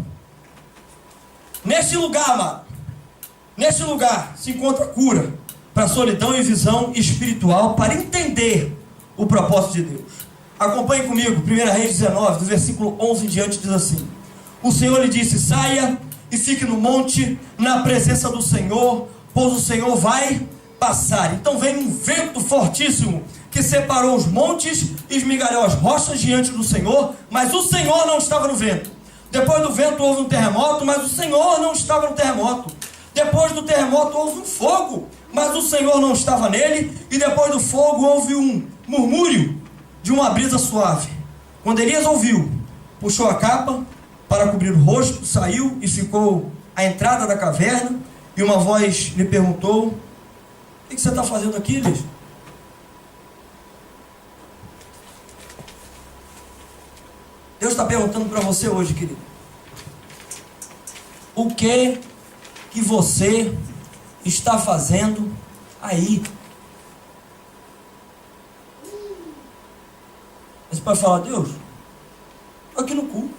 Neste lugar, amado, neste lugar se encontra cura para solidão e visão espiritual, para entender o propósito de Deus. Acompanhe comigo, 1 Reis 19, do versículo 11 em diante, diz assim: o Senhor lhe disse: saia e fique no monte, na presença do Senhor, pois o Senhor vai passar. Então veio um vento fortíssimo, que separou os montes e esmigalhou as rochas diante do Senhor, mas o Senhor não estava no vento. Depois do vento houve um terremoto, mas o Senhor não estava no terremoto. Depois do terremoto houve um fogo, mas o Senhor não estava nele. E depois do fogo houve um murmúrio de uma brisa suave. Quando Elias ouviu, puxou a capa para cobrir o rosto, saiu e ficou à entrada da caverna. E uma voz lhe perguntou: o que você está fazendo aqui, Elias? Deus está perguntando para você hoje, querido: o que você está fazendo aí? Você pode falar: Deus, estou aqui no culto.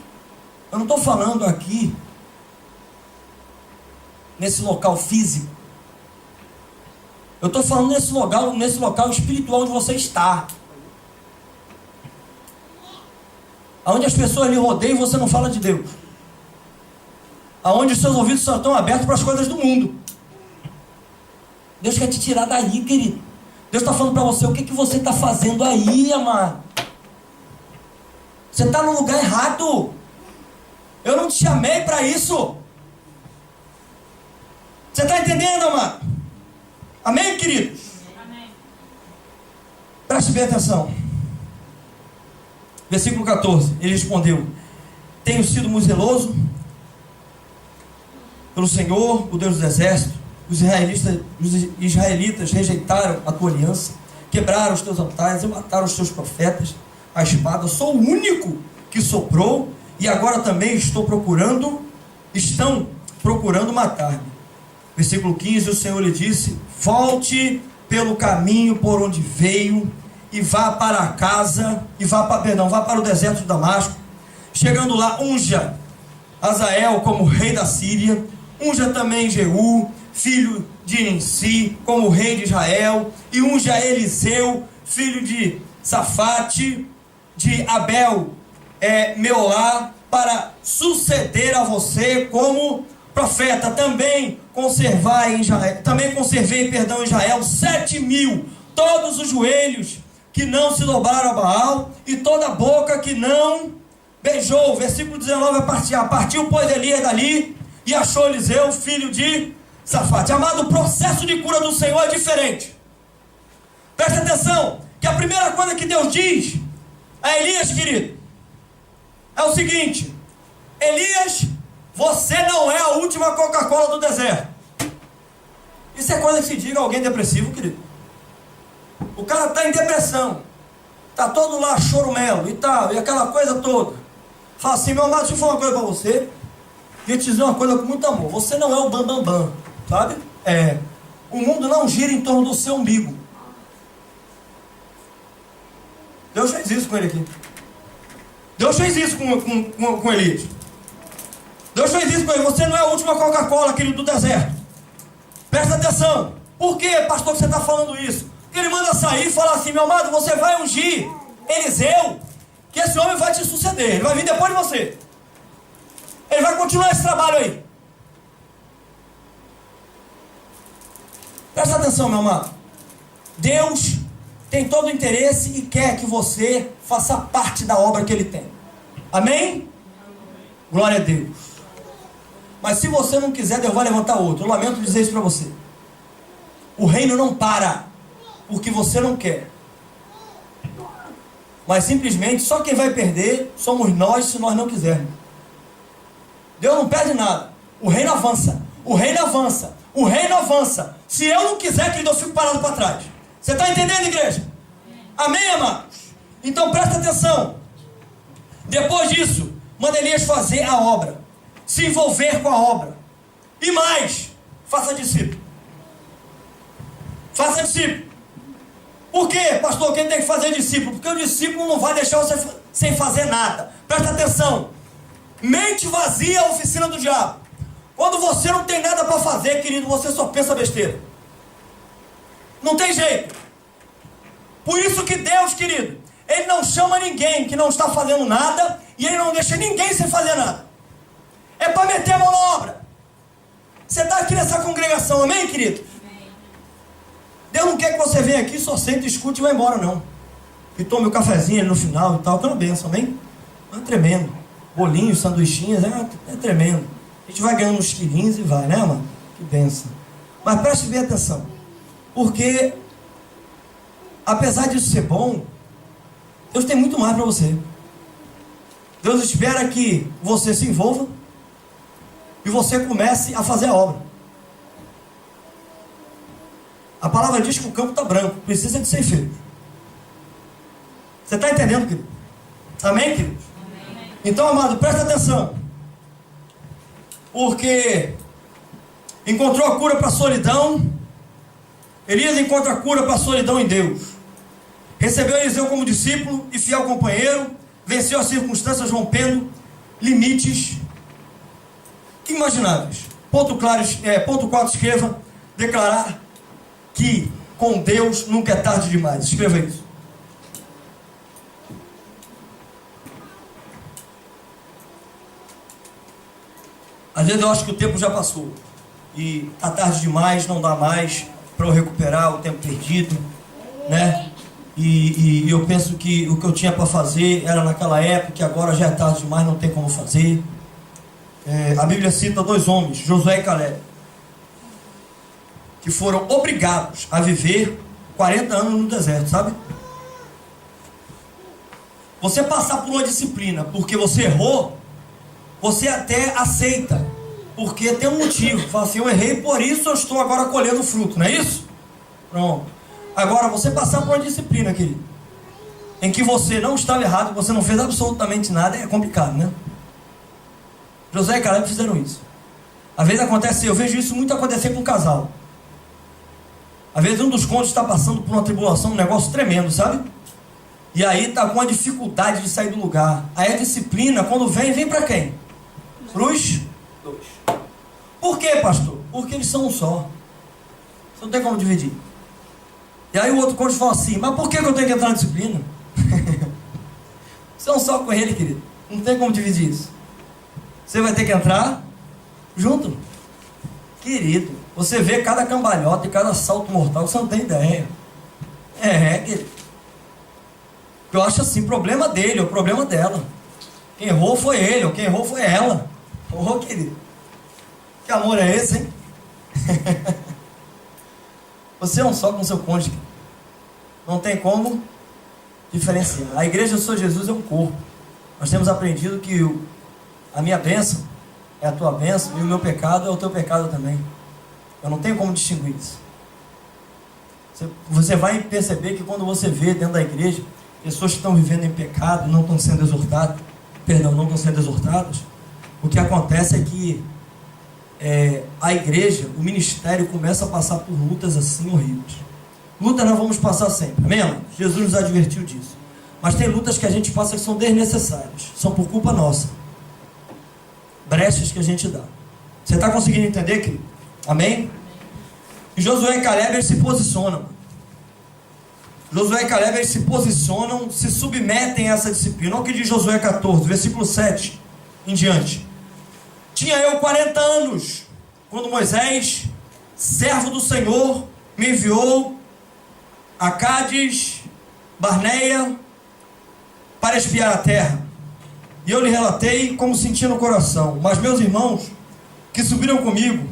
Eu não estou falando aqui nesse local físico. Eu estou falando nesse local espiritual onde você está. Onde as pessoas lhe rodeiam e você não fala de Deus. aonde os seus ouvidos só estão abertos para as coisas do mundo. Deus quer te tirar daí, querido. Deus está falando para você, o que você está fazendo aí, amado? Você está no lugar errado. Eu não te chamei para isso. Você está entendendo, amado? Amém, queridos? Amém. Preste bem atenção. Versículo 14. Ele respondeu: tenho sido muito zeloso pelo Senhor, o Deus dos exércitos. Os israelitas rejeitaram a tua aliança, quebraram os teus altares e mataram os teus profetas. A espada, sou o único que soprou, e agora também estão procurando matar-me. Versículo 15, o Senhor lhe disse: volte pelo caminho por onde veio, e vá para a casa, vá para o deserto de Damasco. Chegando lá, unja Azael como rei da Síria, unja também Jeú, filho de Ninsi, como rei de Israel, e unja Eliseu, filho de Safate, de Abel Meolá, para suceder a você como profeta. Também conservei em Israel 7.000, todos os joelhos que não se dobraram a Baal, e toda a boca que não beijou. Versículo 19 partiu, pois, Elias dali, e achou Eliseu, filho de Safate. Amado, o processo de cura do Senhor é diferente. Presta atenção, que a primeira coisa que Deus diz a Elias, querido, é o seguinte: Elias, você não é a última Coca-Cola do deserto. Isso é coisa que se diga a alguém depressivo, querido. O cara está em depressão, está todo lá choromelo e tal, e aquela coisa toda. Fala assim: meu amado, deixa eu falar uma coisa para você. Queria te dizer uma coisa com muito amor. Você não é o bambambam, sabe? O mundo não gira em torno do seu umbigo. Deus fez isso com ele aqui. Deus fez isso com Elias. Deus fez isso com ele. Você não é a última Coca-Cola, querido, do deserto. Presta atenção. Por que, pastor, que você está falando isso? Porque ele manda sair e falar assim: meu amado, você vai ungir Eliseu, que esse homem vai te suceder. Ele vai vir depois de você. Ele vai continuar esse trabalho aí. Presta atenção, meu amado. Deus tem todo o interesse e quer que você faça parte da obra que Ele tem. Amém? Glória a Deus. Mas se você não quiser, Deus vai levantar outro. Eu lamento dizer isso para você. O reino não para porque você não quer. Mas simplesmente só quem vai perder somos nós, se nós não quisermos. Deus não perde nada. O reino avança. O reino avança. O reino avança. Se eu não quiser, querido, eu fico parado para trás. Você está entendendo, igreja? Amém, amados? Então presta atenção. Depois disso, manda Elias fazer a obra, se envolver com a obra. E mais, faça discípulo. Faça discípulo. Por quê, pastor? Quem tem que fazer discípulo? Porque o discípulo não vai deixar você sem fazer nada. Presta atenção. Mente vazia é a oficina do diabo. Quando você não tem nada para fazer, querido, você só pensa besteira. Não tem jeito. Por isso que Deus, querido, Ele não chama ninguém que não está fazendo nada, e Ele não deixa ninguém sem fazer nada. É para meter a mão na obra. Você está aqui nessa congregação, amém, querido? Amém. Deus não quer que você venha aqui, só sente, escute e vai embora, não. E tome o cafezinho no final e tal, que é uma benção, amém? É tremendo. Bolinhos, sanduichinhas, é tremendo. A gente vai ganhando uns quilinhos e vai, né, mano? Que benção. Mas preste bem atenção. Porque, apesar disso ser bom, Deus tem muito mais para você. Deus espera que você se envolva e você comece a fazer a obra. A palavra diz que o campo está branco, precisa de ser feito. Você está entendendo, querido? Amém, querido? Amém. Então, amado, presta atenção. Porque encontrou a cura para a solidão. Elias encontra a cura para a solidão em Deus. Recebeu Eliseu como discípulo e fiel companheiro. Venceu as circunstâncias rompendo limites inimagináveis. Ponto 4, escreva: declarar que com Deus nunca é tarde demais. Escreva isso. Às vezes eu acho que o tempo já passou. E está tarde demais, não dá mais para eu recuperar o tempo perdido, né? E eu penso que o que eu tinha para fazer era naquela época, que agora já é tarde demais, não tem como fazer. A Bíblia cita 2 homens, Josué e Caleb, que foram obrigados a viver 40 anos no deserto, sabe? Você passar por uma disciplina porque você errou, você até aceita, porque tem um motivo. Fala assim, eu errei, por isso eu estou agora colhendo fruto, não é isso? Pronto. Agora, você passar por uma disciplina, querido, em que você não estava errado, você não fez absolutamente nada, é complicado, né? Josué e Caleb fizeram isso. Às vezes acontece, eu vejo isso muito acontecer com um casal. Às vezes um dos cônjuges está passando por uma tribulação, um negócio tremendo, sabe? E aí está com a dificuldade de sair do lugar. Aí a disciplina, quando vem para quem? Pros 2. Por quê, pastor? Porque eles são um só. Você não tem como dividir. E aí o outro cônjuge fala assim, mas por que eu tenho que entrar na disciplina? Você é um só com ele, querido. Não tem como dividir isso. Você vai ter que entrar junto. Querido, você vê cada cambalhota e cada salto mortal, você não tem ideia. Querido. Eu acho assim, problema dele, o problema dela. Quem errou foi ele, ou quem errou foi ela. Ô, querido, que amor é esse, hein? Você é um só com seu cônjuge. Não tem como diferenciar. A igreja do Senhor Jesus é um corpo. Nós temos aprendido que a minha bênção é a tua bênção e o meu pecado é o teu pecado também. Eu não tenho como distinguir isso. Você vai perceber que quando você vê dentro da igreja pessoas que estão vivendo em pecado, não estão sendo exortadas, o que acontece é que a igreja, o ministério começa a passar por lutas assim horríveis. Lutas nós vamos passar sempre, amém? Jesus nos advertiu disso. Mas tem lutas que a gente passa que são desnecessárias, são por culpa nossa. Brechas que a gente dá. Você está conseguindo entender, querido? Amém? E Josué e Caleb, eles se posicionam. Josué e Caleb, eles se posicionam, se submetem a essa disciplina. Olha o que diz Josué 14, versículo 7 em diante. Tinha eu 40 anos, quando Moisés, servo do Senhor, me enviou a Cádiz Barneia para espiar a terra. E eu lhe relatei como sentia no coração. Mas meus irmãos, que subiram comigo,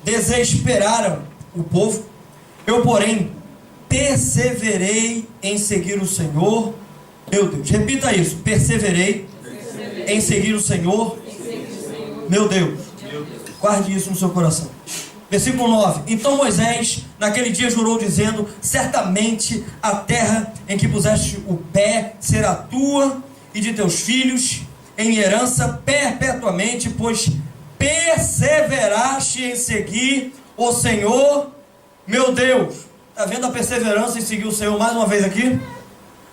desesperaram o povo. Eu, porém, perseverei em seguir o Senhor, meu Deus. Repita isso, perseverei em seguir o Senhor, meu Deus. Guarde isso no seu coração. Versículo 9. Então Moisés, naquele dia, jurou dizendo: certamente a terra em que puseste o pé será tua e de teus filhos em herança perpetuamente, pois perseveraste em seguir o Senhor, meu Deus. Está vendo a perseverança em seguir o Senhor mais uma vez aqui?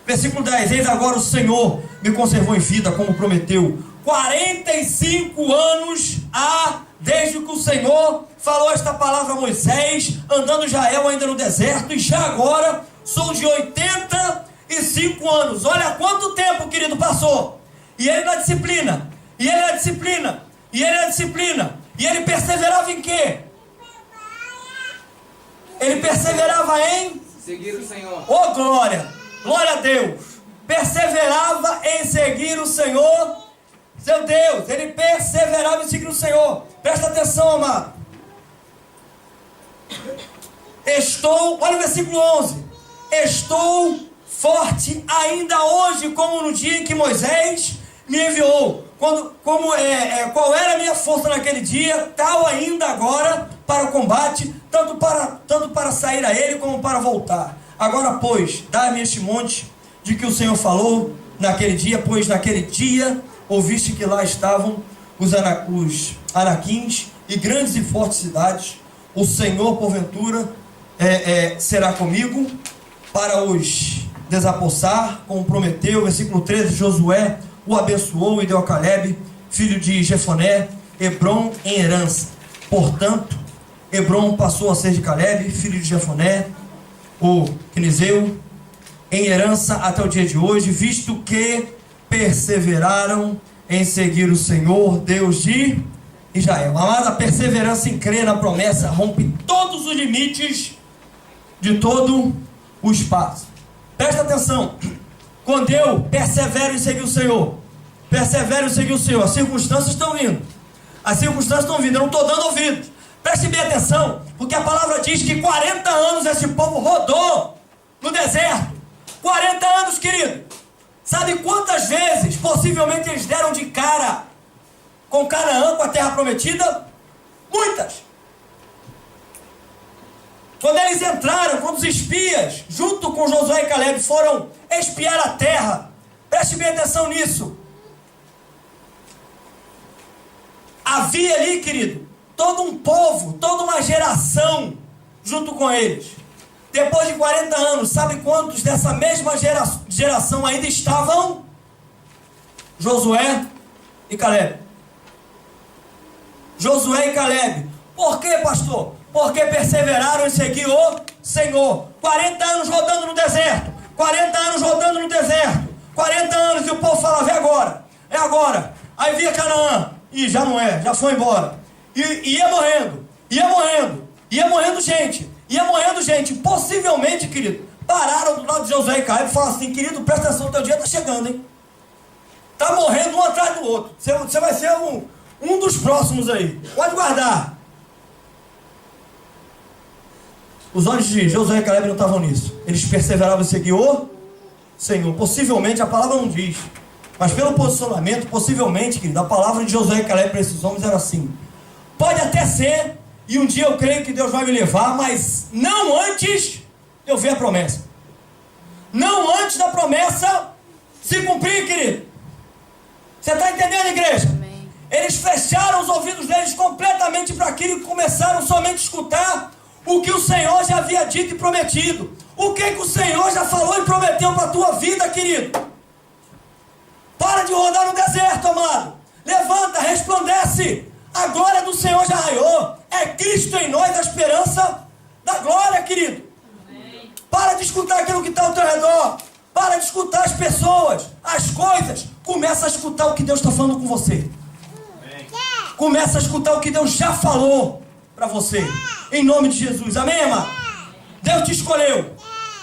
Versículo 10. Eis agora o Senhor me conservou em vida, como prometeu. 45 anos há desde que o Senhor falou esta palavra a Moisés, andando Israel ainda no deserto, e já agora sou de 85 anos. Olha quanto tempo, querido, passou. E ele na disciplina, e ele na disciplina, e ele na disciplina. E ele perseverava em quê? Ele perseverava em seguir o Senhor. Oh, glória! Glória a Deus! Perseverava em seguir o Senhor, seu Deus. Ele perseverava em seguir o Senhor. Presta atenção, amado. Olha o versículo 11. Estou forte ainda hoje, como no dia em que Moisés me enviou. Qual era a minha força naquele dia, tal ainda agora para o combate, tanto para sair a ele como para voltar. Agora, pois, dá-me este monte de que o Senhor falou naquele dia, pois naquele dia ouviste que lá estavam os anaquins e grandes e fortes cidades. O Senhor, porventura, será comigo para os desapossar, como prometeu. Versículo 13, Josué o abençoou e deu a Caleb, filho de Jefoné, Hebrom em herança. Portanto, Hebrom passou a ser de Caleb, filho de Jefoné, o quenizeu, em herança até o dia de hoje, visto que perseveraram em seguir o Senhor, Deus de Israel. Amada, a perseverança em crer na promessa rompe todos os limites de todo o espaço. Presta atenção. Quando eu persevero em seguir o Senhor, persevero em seguir o Senhor, as circunstâncias estão vindo. As circunstâncias estão vindo, eu não estou dando ouvidos. Preste bem atenção, porque a palavra diz que 40 anos esse povo rodou no deserto. 40 anos, querido. Sabe quantas vezes possivelmente eles deram de cara com Canaã, com a terra prometida? Muitas. Quando eles entraram, quando os espias, junto com Josué e Caleb, foram espiar a terra, preste bem atenção nisso. Havia ali, querido, todo um povo, toda uma geração junto com eles. Depois de 40 anos, sabe quantos dessa mesma geração ainda estavam? Josué e Caleb. Josué e Caleb. Por quê, pastor? Porque perseveraram em seguir o Senhor. 40 anos rodando no deserto. 40 anos rodando no deserto. 40 anos e o povo falava, é agora. É agora. Aí via Canaã. E já não é, já foi embora. E ia morrendo. Ia morrendo. Ia morrendo gente. Ia morrendo gente. Possivelmente, querido, pararam do lado de Josué e Caleb e falaram assim, querido, presta atenção, teu dia está chegando, hein? Está morrendo um atrás do outro. Você vai ser um dos próximos aí. Pode guardar. Os olhos de Josué e Caleb não estavam nisso. Eles perseveravam em seguir o Senhor. Possivelmente, a palavra não diz. Mas pelo posicionamento, possivelmente, querido, a palavra de Josué e Caleb para esses homens era assim. Pode até ser, e um dia eu creio que Deus vai me levar, mas não antes de eu ver a promessa. Não antes da promessa se cumprir, querido. Você está entendendo, igreja? Amém. Eles fecharam os ouvidos deles completamente para aquilo e começaram somente a escutar o que o Senhor já havia dito e prometido. O que o Senhor já falou e prometeu para a tua vida, querido. Para de rodar no deserto, amado. Levanta, resplandece. A glória do Senhor já raiou. É Cristo em nós a esperança da glória, querido. Amém. Para de escutar aquilo que está ao teu redor. Para de escutar as pessoas, as coisas. Começa a escutar o que Deus está falando com você. Amém. Começa a escutar o que Deus já falou para você. Em nome de Jesus. Amém, amado? Deus te escolheu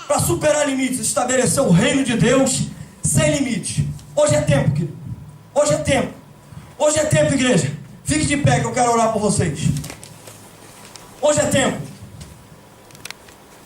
para superar limites, estabelecer o reino de Deus sem limites. Hoje é tempo, querido. Hoje é tempo. Hoje é tempo, igreja. Fique de pé que eu quero orar por vocês. Hoje é tempo.